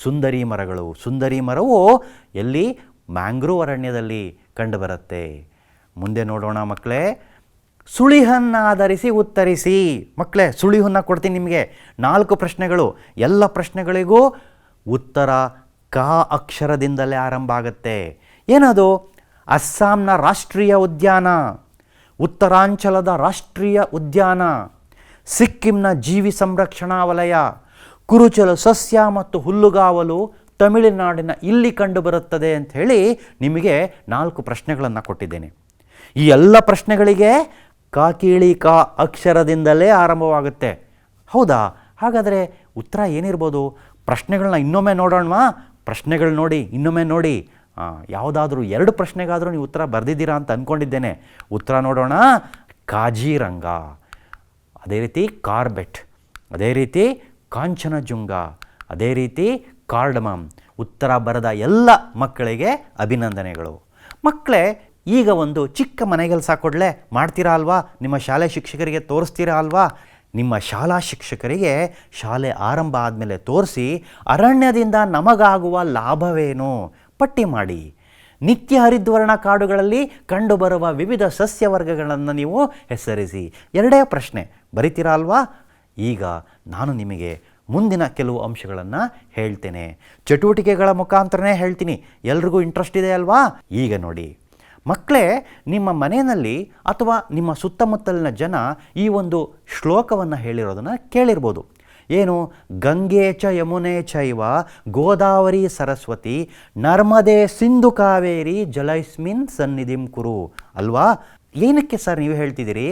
ಸುಂದರಿ ಮರಗಳು. ಸುಂದರಿ ಮರವು ಎಲ್ಲಿ? ಮ್ಯಾಂಗ್ರೋವ್ ಅರಣ್ಯದಲ್ಲಿ ಕಂಡುಬರುತ್ತೆ. ಮುಂದೆ ನೋಡೋಣ ಮಕ್ಕಳೇ. ಸುಳಿಹನ್ನಾಧರಿಸಿ ಉತ್ತರಿಸಿ. ಮಕ್ಕಳೇ, ಸುಳಿಹನ್ನು ಕೊಡ್ತೀನಿ ನಿಮಗೆ. 4 ಪ್ರಶ್ನೆಗಳು. ಎಲ್ಲ ಪ್ರಶ್ನೆಗಳಿಗೂ ಉತ್ತರ ಕ ಅಕ್ಷರದಿಂದಲೇ ಆರಂಭ ಆಗುತ್ತೆ. ಏನದು? ಅಸ್ಸಾಂನ ರಾಷ್ಟ್ರೀಯ ಉದ್ಯಾನ, ಉತ್ತರಾಂಚಲದ ರಾಷ್ಟ್ರೀಯ ಉದ್ಯಾನ, ಸಿಕ್ಕಿಂನ ಜೀವಿ ಸಂರಕ್ಷಣಾ ವಲಯ, ಕುರುಚಲು ಸಸ್ಯ ಮತ್ತು ಹುಲ್ಲುಗಾವಲು ತಮಿಳುನಾಡಿನ ಇಲ್ಲಿ ಕಂಡುಬರುತ್ತದೆ ಅಂತ ಹೇಳಿ ನಿಮಗೆ 4 ಪ್ರಶ್ನೆಗಳನ್ನು ಕೊಟ್ಟಿದ್ದೇನೆ. ಈ ಎಲ್ಲ ಪ್ರಶ್ನೆಗಳಿಗೆ ಕ ಕೀಳಿ ಕ ಅಕ್ಷರದಿಂದಲೇ ಆರಂಭವಾಗುತ್ತೆ. ಹೌದಾ? ಹಾಗಾದರೆ ಉತ್ತರ ಏನಿರ್ಬೋದು? ಪ್ರಶ್ನೆಗಳನ್ನ ಇನ್ನೊಮ್ಮೆ ನೋಡೋಣವಾ? ಪ್ರಶ್ನೆಗಳು ನೋಡಿ, ಇನ್ನೊಮ್ಮೆ ನೋಡಿ. ಯಾವುದಾದ್ರೂ 2 ಪ್ರಶ್ನೆಗಾದರೂ ನೀವು ಉತ್ತರ ಬರೆದಿದ್ದೀರಾ ಅಂತ ಅಂದ್ಕೊಂಡಿದ್ದೇನೆ. ಉತ್ತರ ನೋಡೋಣ. ಕಾಜಿರಂಗ, ಅದೇ ರೀತಿ ಕಾರ್ಬೆಟ್, ಅದೇ ರೀತಿ ಕಾಂಚನಜುಂಗ, ಅದೇ ರೀತಿ ಕಾರ್ಡಮಮ್. ಉತ್ತರ ಬರೆದ ಎಲ್ಲ ಮಕ್ಕಳಿಗೆ ಅಭಿನಂದನೆಗಳು. ಮಕ್ಕಳೇ, ಈಗ ಒಂದು ಚಿಕ್ಕ ಮನೆಗೆಲಸ ಕೊಡಲೇ ಮಾಡ್ತೀರಾ ಅಲ್ವಾ? ನಿಮ್ಮ ಶಾಲೆ ಶಿಕ್ಷಕರಿಗೆ ತೋರಿಸ್ತೀರಾ ಅಲ್ವಾ? ನಿಮ್ಮ ಶಾಲಾ ಶಿಕ್ಷಕರಿಗೆ ಶಾಲೆ ಆರಂಭ ಆದಮೇಲೆ ತೋರಿಸಿ ಅರಣ್ಯದಿಂದ ನಮಗಾಗುವ ಲಾಭವೇನು ಪಟ್ಟಿ ಮಾಡಿ. ನಿತ್ಯ ಹರಿದ್ವರ್ಣ ಕಾಡುಗಳಲ್ಲಿ ಕಂಡುಬರುವ ವಿವಿಧ ಸಸ್ಯವರ್ಗಗಳನ್ನು ನೀವು ಹೆಸರಿಸಿ. 2 ಪ್ರಶ್ನೆ ಬರಿತೀರಾ ಅಲ್ವಾ? ಈಗ ನಾನು ನಿಮಗೆ ಮುಂದಿನ ಕೆಲವು ಅಂಶಗಳನ್ನು ಹೇಳ್ತೇನೆ. ಚಟುವಟಿಕೆಗಳ ಮುಖಾಂತರನೇ ಹೇಳ್ತೀನಿ. ಎಲ್ರಿಗೂ ಇಂಟ್ರೆಸ್ಟ್ ಇದೆ ಅಲ್ವಾ? ಈಗ ನೋಡಿ ಮಕ್ಕಳೇ, ನಿಮ್ಮ ಮನೆಯಲ್ಲಿ ಅಥವಾ ನಿಮ್ಮ ಸುತ್ತಮುತ್ತಲಿನ ಜನ ಈ ಒಂದು ಶ್ಲೋಕವನ್ನು ಹೇಳಿರೋದನ್ನು ಕೇಳಿರ್ಬೋದು. ಏನು? ಗಂಗೆ ಚ ಯಮುನೆ ಚೈವ ಗೋದಾವರಿ ಸರಸ್ವತಿ ನರ್ಮದೆ ಸಿಂಧು ಕಾವೇರಿ ಜಲೈಸ್ಮಿನ್ ಸನ್ನಿಧಿಂ ಕುರು ಅಲ್ವಾ? ಏನಕ್ಕೆ ಸರ್ ನೀವು ಹೇಳ್ತಿದ್ದೀರಿ?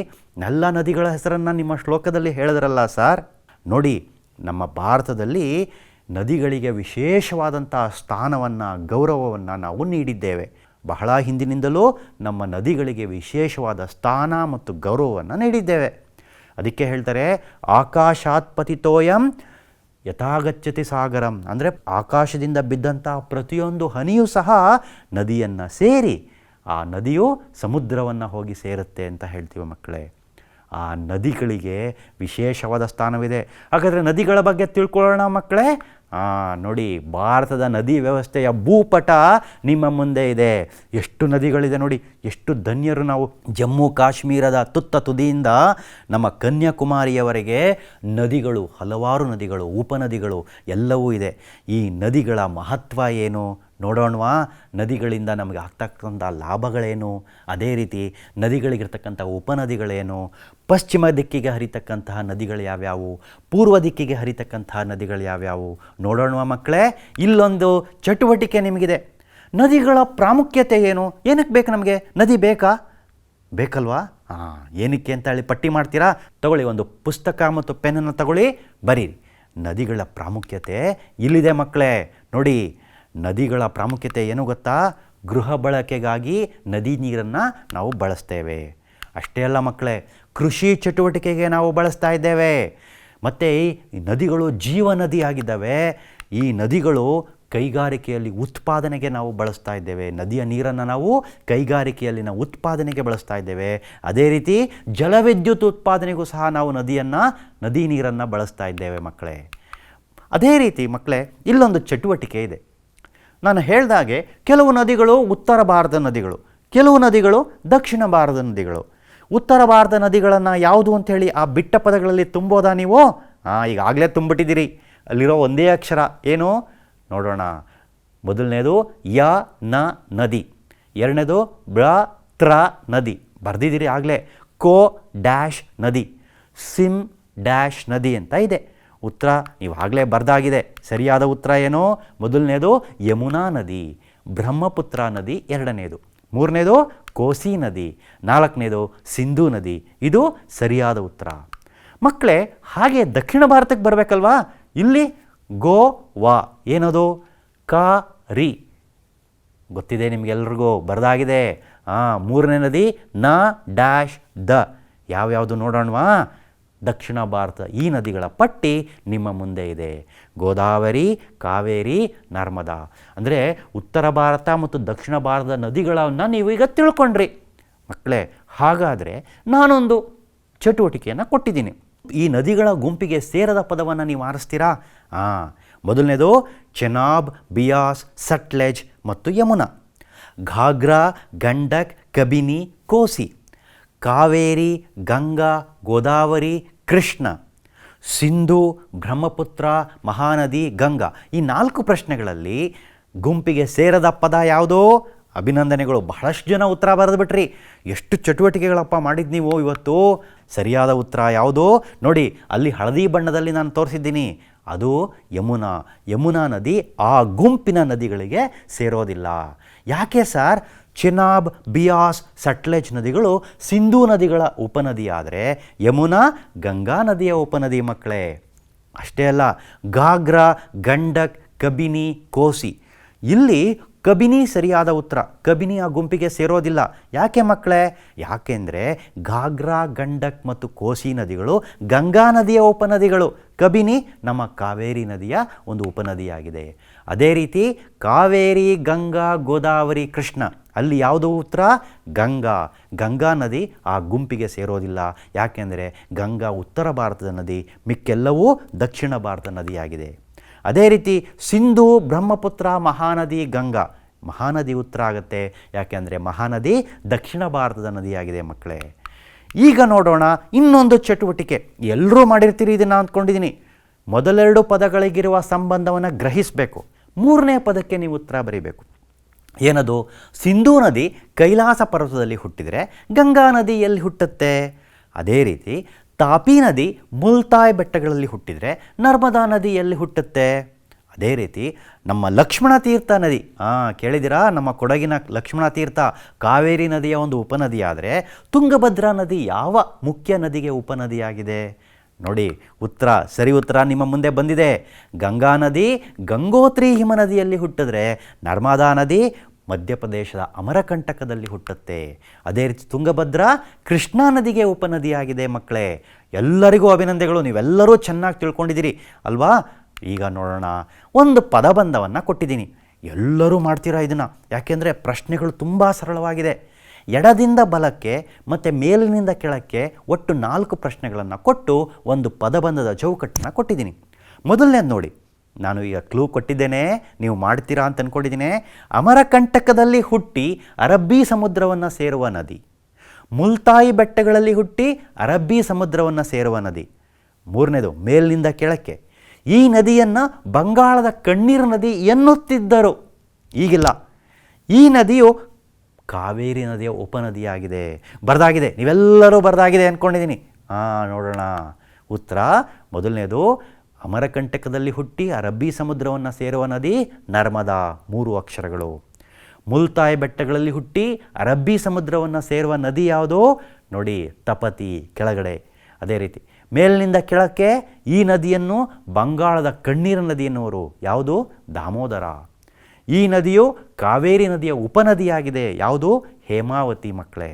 ಎಲ್ಲ ನದಿಗಳ ಹೆಸರನ್ನು ನಿಮ್ಮ ಶ್ಲೋಕದಲ್ಲಿ ಹೇಳಿದ್ರಲ್ಲ ಸರ್. ನೋಡಿ, ನಮ್ಮ ಭಾರತದಲ್ಲಿ ನದಿಗಳಿಗೆ ವಿಶೇಷವಾದಂಥ ಸ್ಥಾನವನ್ನು, ಗೌರವವನ್ನು ನಾವು ನೀಡಿದ್ದೇವೆ. ಬಹಳ ಹಿಂದಿನಿಂದಲೂ ನಮ್ಮ ನದಿಗಳಿಗೆ ವಿಶೇಷವಾದ ಸ್ಥಾನ ಮತ್ತು ಗೌರವವನ್ನು ನೀಡಿದ್ದೇವೆ. ಅದಕ್ಕೆ ಹೇಳ್ತಾರೆ ಆಕಾಶಾತ್ ಪತಿತೋಯಂ ಯಥಾಗಚ್ಚತಿ ಸಾಗರಂ. ಅಂದರೆ ಆಕಾಶದಿಂದ ಬಿದ್ದಂಥ ಪ್ರತಿಯೊಂದು ಹನಿಯೂ ಸಹ ನದಿಯನ್ನು ಸೇರಿ ಆ ನದಿಯು ಸಮುದ್ರವನ್ನು ಹೋಗಿ ಸೇರುತ್ತೆ ಅಂತ ಹೇಳ್ತೀವಿ ಮಕ್ಕಳೇ. ಆ ನದಿಗಳಿಗೆ ವಿಶೇಷವಾದ ಸ್ಥಾನವಿದೆ. ಹಾಗಾದರೆ ನದಿಗಳ ಬಗ್ಗೆ ತಿಳ್ಕೊಳ್ಳೋಣ ಮಕ್ಕಳೇ. ನೋಡಿ, ಭಾರತದ ನದಿ ವ್ಯವಸ್ಥೆಯ ಭೂಪಟ ನಿಮ್ಮ ಮುಂದೆ ಇದೆ. ಎಷ್ಟು ನದಿಗಳಿದೆ ನೋಡಿ, ಎಷ್ಟು ಧನ್ಯರು ನಾವು. ಜಮ್ಮು ಕಾಶ್ಮೀರದ ತುತ್ತ ತುದಿಯಿಂದ ನಮ್ಮ ಕನ್ಯಾಕುಮಾರಿಯವರೆಗೆ ನದಿಗಳು, ಹಲವಾರು ನದಿಗಳು, ಉಪನದಿಗಳು ಎಲ್ಲವೂ ಇದೆ. ಈ ನದಿಗಳ ಮಹತ್ವ ಏನು ನೋಡೋಣವಾ? ನದಿಗಳಿಂದ ನಮಗೆ ಆಗ್ತಕ್ಕಂಥ ಲಾಭಗಳೇನು, ಅದೇ ರೀತಿ ನದಿಗಳಿಗಿರ್ತಕ್ಕಂಥ ಉಪನದಿಗಳೇನು, ಪಶ್ಚಿಮ ದಿಕ್ಕಿಗೆ ಹರಿತಕ್ಕಂತಹ ನದಿಗಳು ಯಾವ್ಯಾವು, ಪೂರ್ವ ದಿಕ್ಕಿಗೆ ಹರಿತಕ್ಕಂತಹ ನದಿಗಳು ಯಾವ್ಯಾವು ನೋಡೋಣವಾ ಮಕ್ಕಳೇ? ಇಲ್ಲೊಂದು ಚಟುವಟಿಕೆ ನಿಮಗಿದೆ. ನದಿಗಳ ಪ್ರಾಮುಖ್ಯತೆ ಏನು? ಏನಕ್ಕೆ ಬೇಕು ನಮಗೆ ನದಿ? ಬೇಕಲ್ವಾ? ಏನಕ್ಕೆ ಅಂತ ಹೇಳಿ ಪಟ್ಟಿ ಮಾಡ್ತೀರಾ? ತಗೊಳ್ಳಿ, ಒಂದು ಪುಸ್ತಕ ಮತ್ತು ಪೆನ್ನನ್ನು ತಗೊಳ್ಳಿ, ಬರೀರಿ. ನದಿಗಳ ಪ್ರಾಮುಖ್ಯತೆ ಇಲ್ಲಿದೆ ಮಕ್ಕಳೇ. ನೋಡಿ, ನದಿಗಳ ಪ್ರಾಮುಖ್ಯತೆ ಏನು ಗೊತ್ತಾ? ಗೃಹ ಬಳಕೆಗಾಗಿ ನದಿ ನೀರನ್ನು ನಾವು ಬಳಸ್ತೇವೆ. ಅಷ್ಟೇ ಅಲ್ಲ ಮಕ್ಕಳೇ, ಕೃಷಿ ಚಟುವಟಿಕೆಗೆ ನಾವು ಬಳಸ್ತಾ ಇದ್ದೇವೆ. ಮತ್ತು ಈ ನದಿಗಳು ಜೀವ ನದಿ ಆಗಿದ್ದಾವೆ. ಈ ನದಿಗಳು ಕೈಗಾರಿಕೆಯಲ್ಲಿ ಉತ್ಪಾದನೆಗೆ ನಾವು ಬಳಸ್ತಾ ಇದ್ದೇವೆ. ನದಿಯ ನೀರನ್ನು ನಾವು ಕೈಗಾರಿಕೆಯಲ್ಲಿನ ಉತ್ಪಾದನೆಗೆ ಬಳಸ್ತಾ ಇದ್ದೇವೆ. ಅದೇ ರೀತಿ ಜಲವಿದ್ಯುತ್ ಉತ್ಪಾದನೆಗೂ ಸಹ ನಾವು ನದಿ ನೀರನ್ನು ಬಳಸ್ತಾ ಇದ್ದೇವೆ ಮಕ್ಕಳೇ. ಅದೇ ರೀತಿ ಮಕ್ಕಳೇ, ಇಲ್ಲೊಂದು ಚಟುವಟಿಕೆ ಇದೆ. ನಾನು ಹೇಳಿದಾಗೆ ಕೆಲವು ನದಿಗಳು ಉತ್ತರ ಭಾರತದ ನದಿಗಳು, ಕೆಲವು ನದಿಗಳು ದಕ್ಷಿಣ ಭಾರತದ ನದಿಗಳು. ಉತ್ತರ ಭಾರತದ ನದಿಗಳನ್ನು ಯಾವುದು ಅಂಥೇಳಿ ಆ ಬಿಟ್ಟ ಪದಗಳಲ್ಲಿ ತುಂಬೋದಾ ನೀವು? ಈಗಾಗಲೇ ತುಂಬಿಟ್ಟಿದ್ದೀರಿ. ಅಲ್ಲಿರೋ ಒಂದೇ ಅಕ್ಷರ ಏನು ನೋಡೋಣ. ಮೊದಲನೇದು ಯ ನ ನದಿ, ಎರಡನೇದು ಬ್ರ ತ್ರ ನದಿ ಬರೆದಿದ್ದೀರಿ ಆಗಲೇ. ಕೋ ಡ್ಯಾಶ್ ನದಿ, ಸಿಮ್ ಡ್ಯಾಶ್ ನದಿ ಅಂತ ಇದೆ. ಉತ್ತರ ನೀವು ಆಗಲೇ ಬರೆದಾಗಿದೆ. ಸರಿಯಾದ ಉತ್ತರ ಏನು? ಮೊದಲನೇದು ಯಮುನಾ ನದಿ, ಬ್ರಹ್ಮಪುತ್ರ ನದಿ ಎರಡನೇದು, ಮೂರನೇದು ಕೋಸಿ ನದಿ, ನಾಲ್ಕನೇದು ಸಿಂಧೂ ನದಿ. ಇದು ಸರಿಯಾದ ಉತ್ತರ ಮಕ್ಕಳೇ. ಹಾಗೆ ದಕ್ಷಿಣ ಭಾರತಕ್ಕೆ ಬರಬೇಕಲ್ವಾ? ಇಲ್ಲಿ ಗೋವಾ ಏನದು? ರಿ ಗೊತ್ತಿದೆ ನಿಮಗೆಲ್ರಿಗೂ, ಬರೆದಾಗಿದೆ. ಮೂರನೇ ನದಿ ನ ಡ್ಯಾಶ್ ದ. ಯಾವ್ಯಾವುದು ನೋಡೋಣವಾ? ದಕ್ಷಿಣ ಭಾರತ. ಈ ನದಿಗಳ ಪಟ್ಟಿ ನಿಮ್ಮ ಮುಂದೆ ಇದೆ. ಗೋದಾವರಿ, ಕಾವೇರಿ, ನರ್ಮದಾ. ಅಂದರೆ ಉತ್ತರ ಭಾರತ ಮತ್ತು ದಕ್ಷಿಣ ಭಾರತದ ನದಿಗಳನ್ನು ನೀವು ಈಗ ತಿಳ್ಕೊಂಡ್ರಿ ಮಕ್ಕಳೇ. ಹಾಗಾದರೆ ನಾನೊಂದು ಚಟುವಟಿಕೆಯನ್ನು ಕೊಟ್ಟಿದ್ದೀನಿ. ಈ ನದಿಗಳ ಗುಂಪಿಗೆ ಸೇರದ ಪದವನ್ನು ನೀವು ಆರಿಸ್ತೀರಾ? ಮೊದಲನೇದು ಚೆನಾಬ್, ಬಿಯಾಸ್, ಸಟ್ಲೆಜ್ ಮತ್ತು ಯಮುನಾ. ಘಾಗ್ರಾ, ಗಂಡಕ್, ಕಬಿನಿ, ಕೋಸಿ. ಕಾವೇರಿ, ಗಂಗಾ, ಗೋದಾವರಿ, ಕೃಷ್ಣ. ಸಿಂಧು, ಬ್ರಹ್ಮಪುತ್ರ, ಮಹಾನದಿ, ಗಂಗಾ. ಈ 4 ಪ್ರಶ್ನೆಗಳಲ್ಲಿ ಗುಂಪಿಗೆ ಸೇರದ ಪದ ಯಾವುದು? ಅಭಿನಂದನೆಗಳು, ಬಹಳಷ್ಟು ಜನ ಉತ್ತರ ಬರೆದುಬಿಟ್ರಿ. ಎಷ್ಟು ಚಟುವಟಿಕೆಗಳಪ್ಪ ಮಾಡಿದ್ದು ನೀವು ಇವತ್ತು. ಸರಿಯಾದ ಉತ್ತರ ಯಾವುದು ನೋಡಿ, ಅಲ್ಲಿ ಹಳದಿ ಬಣ್ಣದಲ್ಲಿ ನಾನು ತೋರಿಸಿದ್ದೀನಿ, ಅದು ಯಮುನಾ. ಯಮುನಾ ನದಿ ಆ ಗುಂಪಿನ ನದಿಗಳಿಗೆ ಸೇರೋದಿಲ್ಲ. ಯಾಕೆ ಸರ್? ಚೆನಾಬ್, ಬಿಯಾಸ್, ಸಟ್ಲೆಜ್ ನದಿಗಳು ಸಿಂಧೂ ನದಿಗಳ ಉಪನದಿಯಾದರೆ ಯಮುನಾ ಗಂಗಾ ನದಿಯ ಉಪನದಿ ಮಕ್ಕಳೇ. ಅಷ್ಟೇ ಅಲ್ಲ, ಘಾಗ್ರಾ, ಗಂಡಕ್, ಕಬಿನಿ, ಕೋಸಿ. ಇಲ್ಲಿ ಕಬಿನಿ ಸರಿಯಾದ ಉತ್ತರ. ಕಬಿನಿ ಆ ಗುಂಪಿಗೆ ಸೇರೋದಿಲ್ಲ. ಯಾಕೆ ಮಕ್ಕಳೇ? ಯಾಕೆಂದರೆ ಘಾಗ್ರಾ, ಗಂಡಕ್ ಮತ್ತು ಕೋಸಿ ನದಿಗಳು ಗಂಗಾ ನದಿಯ ಉಪನದಿಗಳು. ಕಬಿನಿ ನಮ್ಮ ಕಾವೇರಿ ನದಿಯ ಒಂದು ಉಪನದಿಯಾಗಿದೆ. ಅದೇ ರೀತಿ ಕಾವೇರಿ, ಗಂಗಾ, ಗೋದಾವರಿ, ಕೃಷ್ಣ. ಅಲ್ಲಿ ಯಾವುದು ಉತ್ತರ? ಗಂಗಾ. ಗಂಗಾ ನದಿ ಆ ಗುಂಪಿಗೆ ಸೇರೋದಿಲ್ಲ. ಯಾಕೆಂದರೆ ಗಂಗಾ ಉತ್ತರ ಭಾರತದ ನದಿ, ಮಿಕ್ಕೆಲ್ಲವೂ ದಕ್ಷಿಣ ಭಾರತದ ನದಿಯಾಗಿದೆ. ಅದೇ ರೀತಿ ಸಿಂಧು, ಬ್ರಹ್ಮಪುತ್ರ, ಮಹಾನದಿ, ಗಂಗಾ. ಮಹಾನದಿ ಉತ್ತರ ಆಗುತ್ತೆ. ಯಾಕೆಂದರೆ ಮಹಾನದಿ ದಕ್ಷಿಣ ಭಾರತದ ನದಿಯಾಗಿದೆ ಮಕ್ಕಳೇ. ಈಗ ನೋಡೋಣ ಇನ್ನೊಂದು ಚಟುವಟಿಕೆ. ಎಲ್ಲರೂ ಮಾಡಿರ್ತೀರಿ ಇದನ್ನು ಅಂದ್ಕೊಂಡಿದ್ದೀನಿ. ಮೊದಲೆರಡು ಪದಗಳಿಗಿರುವ ಸಂಬಂಧವನ್ನು ಗ್ರಹಿಸಬೇಕು. ಮೂರನೇ ಪದಕ್ಕೆ ನೀವು ಉತ್ತರ ಬರೀಬೇಕು. ಏನದು? ಸಿಂಧೂ ನದಿ ಕೈಲಾಸ ಪರ್ವತದಲ್ಲಿ ಹುಟ್ಟಿದರೆ ಗಂಗಾ ನದಿ ಎಲ್ಲಿ ಹುಟ್ಟುತ್ತೆ? ಅದೇ ರೀತಿ ತಾಪಿ ನದಿ ಮುಲ್ತಾಯ್ ಬೆಟ್ಟಗಳಲ್ಲಿ ಹುಟ್ಟಿದರೆ ನರ್ಮದಾ ನದಿ ಎಲ್ಲಿ ಹುಟ್ಟುತ್ತೆ? ಅದೇ ರೀತಿ ನಮ್ಮ ಲಕ್ಷ್ಮಣ ತೀರ್ಥ ನದಿ, ಕೇಳಿದಿರಾ? ನಮ್ಮ ಕೊಡಗಿನ ಲಕ್ಷ್ಮಣ ತೀರ್ಥ ಕಾವೇರಿ ನದಿಯ ಒಂದು ಉಪನದಿಯಾದರೆ ತುಂಗಭದ್ರಾ ನದಿ ಯಾವ ಮುಖ್ಯ ನದಿಗೆ ಉಪನದಿಯಾಗಿದೆ? ನೋಡಿ, ಉತ್ತರ, ಸರಿ ಉತ್ತರ ನಿಮ್ಮ ಮುಂದೆ ಬಂದಿದೆ. ಗಂಗಾ ನದಿ ಗಂಗೋತ್ರಿ ಹಿಮನದಿಯಲ್ಲಿ ಹುಟ್ಟಿದ್ರೆ ನರ್ಮದಾ ನದಿ ಮಧ್ಯಪ್ರದೇಶದ ಅಮರಕಂಟಕದಲ್ಲಿ ಹುಟ್ಟುತ್ತೆ. ಅದೇ ರೀತಿ ತುಂಗಭದ್ರಾ ಕೃಷ್ಣಾ ನದಿಗೆ ಉಪನದಿಯಾಗಿದೆ ಮಕ್ಕಳೇ. ಎಲ್ಲರಿಗೂ ಅಭಿನಂದನೆಗಳು, ನೀವೆಲ್ಲರೂ ಚೆನ್ನಾಗಿ ತಿಳ್ಕೊಂಡಿದ್ದೀರಿ ಅಲ್ವಾ? ಈಗ ನೋಡೋಣ, ಒಂದು ಪದಬಂಧವನ್ನು ಕೊಟ್ಟಿದ್ದೀನಿ. ಎಲ್ಲರೂ ಮಾಡ್ತೀರಾ ಇದನ್ನು, ಯಾಕೆಂದರೆ ಪ್ರಶ್ನೆಗಳು ತುಂಬ ಸರಳವಾಗಿದೆ. ಎಡದಿಂದ ಬಲಕ್ಕೆ ಮತ್ತು ಮೇಲಿನಿಂದ ಕೆಳಕ್ಕೆ ಒಟ್ಟು 4 ಪ್ರಶ್ನೆಗಳನ್ನು ಕೊಟ್ಟು ಒಂದು ಪದಬಂಧದ ಚೌಕಟ್ಟನ್ನು ಕೊಟ್ಟಿದ್ದೀನಿ. ಮೊದಲನೇದು ನೋಡಿ, ನಾನು ಈಗ ಕ್ಲೂ ಕೊಟ್ಟಿದ್ದೇನೆ, ನೀವು ಮಾಡ್ತೀರಾ ಅಂತ ಅಂದ್ಕೊಂಡಿದ್ದೀನಿ. ಅಮರಕಂಟಕದಲ್ಲಿ ಹುಟ್ಟಿ ಅರಬ್ಬಿ ಸಮುದ್ರವನ್ನು ಸೇರುವ ನದಿ. ಮುಲ್ತಾಯಿ ಬೆಟ್ಟಗಳಲ್ಲಿ ಹುಟ್ಟಿ ಅರಬ್ಬಿ ಸಮುದ್ರವನ್ನು ಸೇರುವ ನದಿ. ಮೂರನೇದು ಮೇಲಿನಿಂದ ಕೆಳಕ್ಕೆ. ಈ ನದಿಯನ್ನು ಬಂಗಾಳದ ಕಣ್ಣೀರು ನದಿ ಎನ್ನುತ್ತಿದ್ದರು, ಈಗಿಲ್ಲ. ಈ ನದಿಯು ಕಾವೇರಿ ನದಿಯ ಉಪನದಿಯಾಗಿದೆ. ಬರೆದಾಗಿದೆ, ನೀವೆಲ್ಲರೂ ಬರೆದಾಗಿದೆ ಅಂದ್ಕೊಂಡಿದ್ದೀನಿ. ನೋಡೋಣ ಉತ್ತರ. ಮೊದಲನೇದು ಅಮರಕಂಟಕದಲ್ಲಿ ಹುಟ್ಟಿ ಅರಬ್ಬಿ ಸಮುದ್ರವನ್ನು ಸೇರುವ ನದಿ ನರ್ಮದಾ, 3 ಅಕ್ಷರಗಳು. ಮುಲ್ತಾಯ್ ಬೆಟ್ಟಗಳಲ್ಲಿ ಹುಟ್ಟಿ ಅರಬ್ಬಿ ಸಮುದ್ರವನ್ನು ಸೇರುವ ನದಿ ಯಾವುದು? ನೋಡಿ, ತಪತಿ ಕೆಳಗಡೆ. ಅದೇ ರೀತಿ ಮೇಲಿನಿಂದ ಕೆಳಕ್ಕೆ ಈ ನದಿಯನ್ನು ಬಂಗಾಳದ ಕಣ್ಣೀರ ನದಿ ಎನ್ನುವರು. ಯಾವುದು? ದಾಮೋದರ. ಈ ನದಿಯು ಕಾವೇರಿ ನದಿಯ ಉಪನದಿಯಾಗಿದೆ. ಯಾವುದು? ಹೇಮಾವತಿ ಮಕ್ಕಳೇ.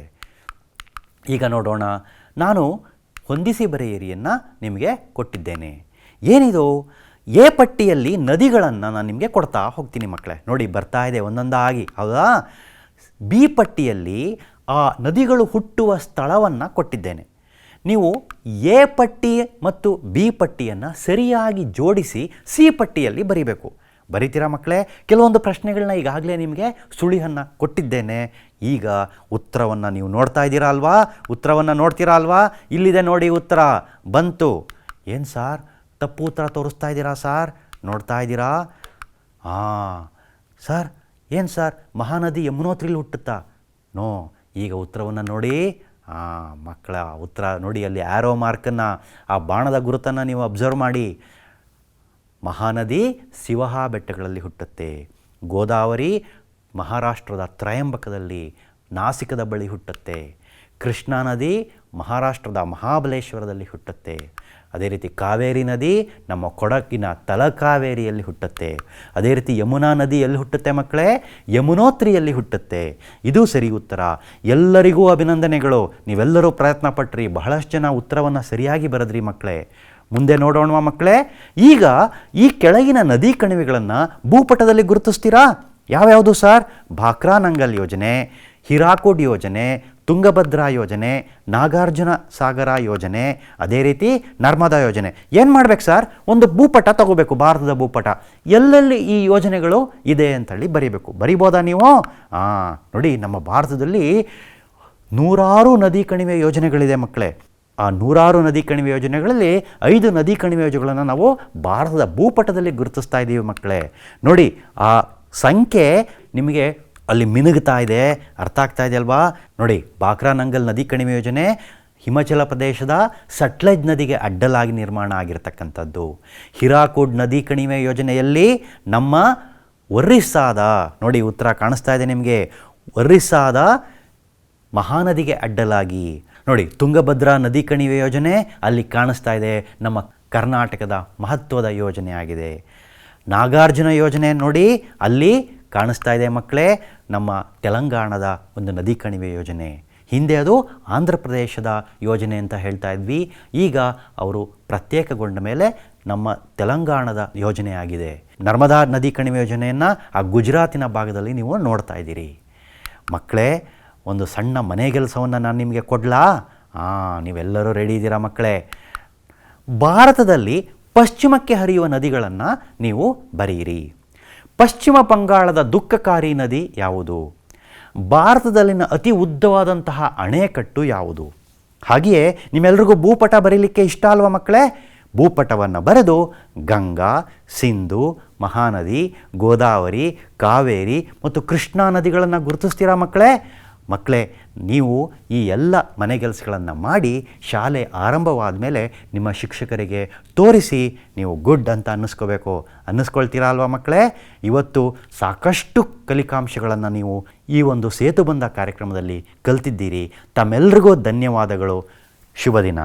ಈಗ ನೋಡೋಣ, ನಾನು ಹೊಂದಿಸಿ ಬರೆಯಿರಿಯನ್ನು ನಿಮಗೆ ಕೊಟ್ಟಿದ್ದೇನೆ. ಏನಿದು? ಎ ಪಟ್ಟಿಯಲ್ಲಿ ನದಿಗಳನ್ನು ನಾನು ನಿಮಗೆ ಕೊಡ್ತಾ ಹೋಗ್ತೀನಿ ಮಕ್ಕಳೇ. ನೋಡಿ, ಬರ್ತಾ ಇದೆ ಒಂದೊಂದಾಗಿ, ಹೌದಾ? ಬಿ ಪಟ್ಟಿಯಲ್ಲಿ ಆ ನದಿಗಳು ಹುಟ್ಟುವ ಸ್ಥಳವನ್ನು ಕೊಟ್ಟಿದ್ದೇನೆ. ನೀವು ಎ ಪಟ್ಟಿ ಮತ್ತು ಬಿ ಪಟ್ಟಿಯನ್ನು ಸರಿಯಾಗಿ ಜೋಡಿಸಿ ಸಿ ಪಟ್ಟಿಯಲ್ಲಿ ಬರೀಬೇಕು. ಬರೀತೀರಾ ಮಕ್ಕಳೇ? ಕೆಲವೊಂದು ಪ್ರಶ್ನೆಗಳನ್ನ ಈಗಾಗಲೇ ನಿಮಗೆ ಸುಳಿಯನ್ನು ಕೊಟ್ಟಿದ್ದೇನೆ. ಈಗ ಉತ್ತರವನ್ನು ನೀವು ನೋಡ್ತಾ ಇದ್ದೀರಾ ಅಲ್ವಾ? ಉತ್ತರವನ್ನು ನೋಡ್ತೀರಾ ಅಲ್ವಾ? ಇಲ್ಲಿದೆ ನೋಡಿ, ಉತ್ತರ ಬಂತು. ಏನು ಸಾರ್, ತಪ್ಪು ಉತ್ತರ ತೋರಿಸ್ತಾ ಇದ್ದೀರಾ ಸಾರ್? ನೋಡ್ತಾ ಇದ್ದೀರಾ? ಸರ್, ಏನು ಸರ್, ಮಹಾನದಿ ಯಮುನೋತ್ರಿಲಿ ಹುಟ್ಟುತ್ತಾ? ನೋ. ಈಗ ಉತ್ತರವನ್ನು ನೋಡಿ. ಮಕ್ಕಳ ಉತ್ತರ ನೋಡಿ, ಅಲ್ಲಿ ಆ್ಯರೋ ಮಾರ್ಕನ್ನು, ಆ ಬಾಣದ ಗುರುತನ್ನು ನೀವು ಅಬ್ಸರ್ವ್ ಮಾಡಿ. ಮಹಾನದಿ ಶಿವಹಾ ಬೆಟ್ಟಗಳಲ್ಲಿ ಹುಟ್ಟುತ್ತೆ. ಗೋದಾವರಿ ಮಹಾರಾಷ್ಟ್ರದ ತ್ರಯಂಬಕದಲ್ಲಿ ನಾಸಿಕದ ಬಳಿ ಹುಟ್ಟುತ್ತೆ. ಕೃಷ್ಣಾ ನದಿ ಮಹಾರಾಷ್ಟ್ರದ ಮಹಾಬಲೇಶ್ವರದಲ್ಲಿ ಹುಟ್ಟುತ್ತೆ. ಅದೇ ರೀತಿ ಕಾವೇರಿ ನದಿ ನಮ್ಮ ಕೊಡಗಿನ ತಲಕಾವೇರಿಯಲ್ಲಿ ಹುಟ್ಟುತ್ತೆ. ಅದೇ ರೀತಿ ಯಮುನಾ ನದಿ ಎಲ್ಲಿ ಹುಟ್ಟುತ್ತೆ ಮಕ್ಕಳೇ? ಯಮುನೋತ್ರಿಯಲ್ಲಿ ಹುಟ್ಟುತ್ತೆ. ಇದು ಸರಿ ಉತ್ತರ. ಎಲ್ಲರಿಗೂ ಅಭಿನಂದನೆಗಳು. ನೀವೆಲ್ಲರೂ ಪ್ರಯತ್ನ ಪಟ್ರಿ, ಬಹಳಷ್ಟು ಜನ ಉತ್ತರವನ್ನು ಸರಿಯಾಗಿ ಬರೆದ್ರಿ ಮಕ್ಕಳೇ. ಮುಂದೆ ನೋಡೋಣ ಮಕ್ಕಳೇ. ಈಗ ಈ ಕೆಳಗಿನ ನದಿ ಕಣಿವೆಗಳನ್ನು ಭೂಪಟದಲ್ಲಿ ಗುರುತಿಸ್ತೀರಾ? ಯಾವ್ಯಾವುದು ಸರ್? ಭಾಕ್ರಾ ನಂಗಲ್ ಯೋಜನೆ, ಹಿರಾಕುಡ್ ಯೋಜನೆ, ತುಂಗಭದ್ರಾ ಯೋಜನೆ, ನಾಗಾರ್ಜುನ ಸಾಗರ ಯೋಜನೆ, ಅದೇ ರೀತಿ ನರ್ಮದಾ ಯೋಜನೆ. ಏನು ಮಾಡ್ಬೇಕು ಸರ್? ಒಂದು ಭೂಪಟ ತಗೋಬೇಕು, ಭಾರತದ ಭೂಪಟ. ಎಲ್ಲೆಲ್ಲಿ ಈ ಯೋಜನೆಗಳು ಇದೆ ಅಂತೇಳಿ ಬರೀಬೇಕು. ಬರಿಬೋದಾ ನೀವು? ನೋಡಿ, ನಮ್ಮ ಭಾರತದಲ್ಲಿ ನೂರಾರು ನದಿ ಕಣಿವೆ ಯೋಜನೆಗಳಿದೆ ಮಕ್ಕಳೇ. ಆ ನೂರಾರು ನದಿ ಕಣಿವೆ ಯೋಜನೆಗಳಲ್ಲಿ 5 ನದಿ ಕಣಿವೆ ಯೋಜನೆಗಳನ್ನು ನಾವು ಭಾರತದ ಭೂಪಟದಲ್ಲಿ ಗುರುತಿಸ್ತಾ ಇದ್ದೀವಿ ಮಕ್ಕಳೇ. ನೋಡಿ, ಆ ಸಂಖ್ಯೆ ನಿಮಗೆ ಅಲ್ಲಿ ಮಿನುಗ್ತಾ ಇದೆ, ಅರ್ಥ ಆಗ್ತಾ ಇದೆ ಅಲ್ವಾ? ನೋಡಿ, ಭಾಕ್ರಾ ನಂಗಲ್ ನದಿ ಕಣಿವೆ ಯೋಜನೆ ಹಿಮಾಚಲ ಪ್ರದೇಶದ ಸಟ್ಲೆಜ್ ನದಿಗೆ ಅಡ್ಡಲಾಗಿ ನಿರ್ಮಾಣ ಆಗಿರತಕ್ಕಂಥದ್ದು. ಹಿರಾಕುಡ್ ನದಿ ಕಣಿವೆ ಯೋಜನೆಯಲ್ಲಿ ನಮ್ಮ ಒರಿಸ್ಸಾದ, ನೋಡಿ ಉತ್ತರ ಕಾಣಿಸ್ತಾ ಇದೆ ನಿಮಗೆ, ಒರಿಸ್ಸಾದ ಮಹಾನದಿಗೆ ಅಡ್ಡಲಾಗಿ. ನೋಡಿ, ತುಂಗಭದ್ರಾ ನದಿ ಕಣಿವೆ ಯೋಜನೆ ಅಲ್ಲಿ ಕಾಣಿಸ್ತಾ ಇದೆ, ನಮ್ಮ ಕರ್ನಾಟಕದ ಮಹತ್ವದ ಯೋಜನೆ ಆಗಿದೆ. ನಾಗಾರ್ಜುನ ಯೋಜನೆ ನೋಡಿ ಅಲ್ಲಿ ಕಾಣಿಸ್ತಾ ಇದೆ ಮಕ್ಕಳೇ, ನಮ್ಮ ತೆಲಂಗಾಣದ ಒಂದು ನದಿ ಕಣಿವೆ ಯೋಜನೆ. ಹಿಂದೆ ಅದು ಆಂಧ್ರ ಪ್ರದೇಶದ ಯೋಜನೆ ಅಂತ ಹೇಳ್ತಾ ಇದ್ವಿ. ಈಗ ಅವರು ಪ್ರತ್ಯೇಕಗೊಂಡ ಮೇಲೆ ನಮ್ಮ ತೆಲಂಗಾಣದ ಯೋಜನೆ ಆಗಿದೆ. ನರ್ಮದಾ ನದಿ ಕಣಿವೆ ಯೋಜನೆಯನ್ನು ಆ ಗುಜರಾತಿನ ಭಾಗದಲ್ಲಿ ನೀವು ನೋಡ್ತಾ ಇದ್ದೀರಿ ಮಕ್ಕಳೇ. ಒಂದು ಸಣ್ಣ ಮನೆ ಕೆಲಸವನ್ನು ನಾನು ನಿಮಗೆ ಕೊಡಲಾ? ನೀವೆಲ್ಲರೂ ರೆಡಿ ಇದ್ದೀರಾ ಮಕ್ಕಳೇ? ಭಾರತದಲ್ಲಿ ಪಶ್ಚಿಮಕ್ಕೆ ಹರಿಯುವ ನದಿಗಳನ್ನು ನೀವು ಬರೆಯಿರಿ. ಪಶ್ಚಿಮ ಬಂಗಾಳದ ದುಃಖಕಾರಿ ನದಿ ಯಾವುದು? ಭಾರತದಲ್ಲಿನ ಅತಿ ಉದ್ದವಾದಂತಹ ಅಣೆಕಟ್ಟು ಯಾವುದು? ಹಾಗೆಯೇ ನಿಮ್ಮೆಲ್ರಿಗೂ ಭೂಪಟ ಬರೀಲಿಕ್ಕೆ ಇಷ್ಟ ಅಲ್ವಾ ಮಕ್ಕಳೇ? ಭೂಪಟವನ್ನು ಬರೆದು ಗಂಗಾ, ಸಿಂಧು, ಮಹಾನದಿ, ಗೋದಾವರಿ, ಕಾವೇರಿ ಮತ್ತು ಕೃಷ್ಣಾ ನದಿಗಳನ್ನು ಗುರುತಿಸ್ತೀರಾ ಮಕ್ಕಳೇ? ಮಕ್ಕಳೇ, ನೀವು ಈ ಎಲ್ಲ ಮನೆ ಕೆಲಸಗಳನ್ನು ಮಾಡಿ ಶಾಲೆ ಆರಂಭವಾದ ಮೇಲೆ ನಿಮ್ಮ ಶಿಕ್ಷಕರಿಗೆ ತೋರಿಸಿ ನೀವು ಗುಡ್ ಅಂತ ಅನ್ನಿಸ್ಕೊಳ್ತೀರಾ ಅಲ್ವಾ ಮಕ್ಕಳೇ? ಇವತ್ತು ಸಾಕಷ್ಟು ಕಲಿಕಾಂಶಗಳನ್ನು ನೀವು ಈ ಒಂದು ಸೇತುಬಂಧ ಕಾರ್ಯಕ್ರಮದಲ್ಲಿ ಕಲ್ತಿದ್ದೀರಿ. ತಮ್ಮೆಲ್ಲರಿಗೂ ಧನ್ಯವಾದಗಳು. ಶುಭ ದಿನ.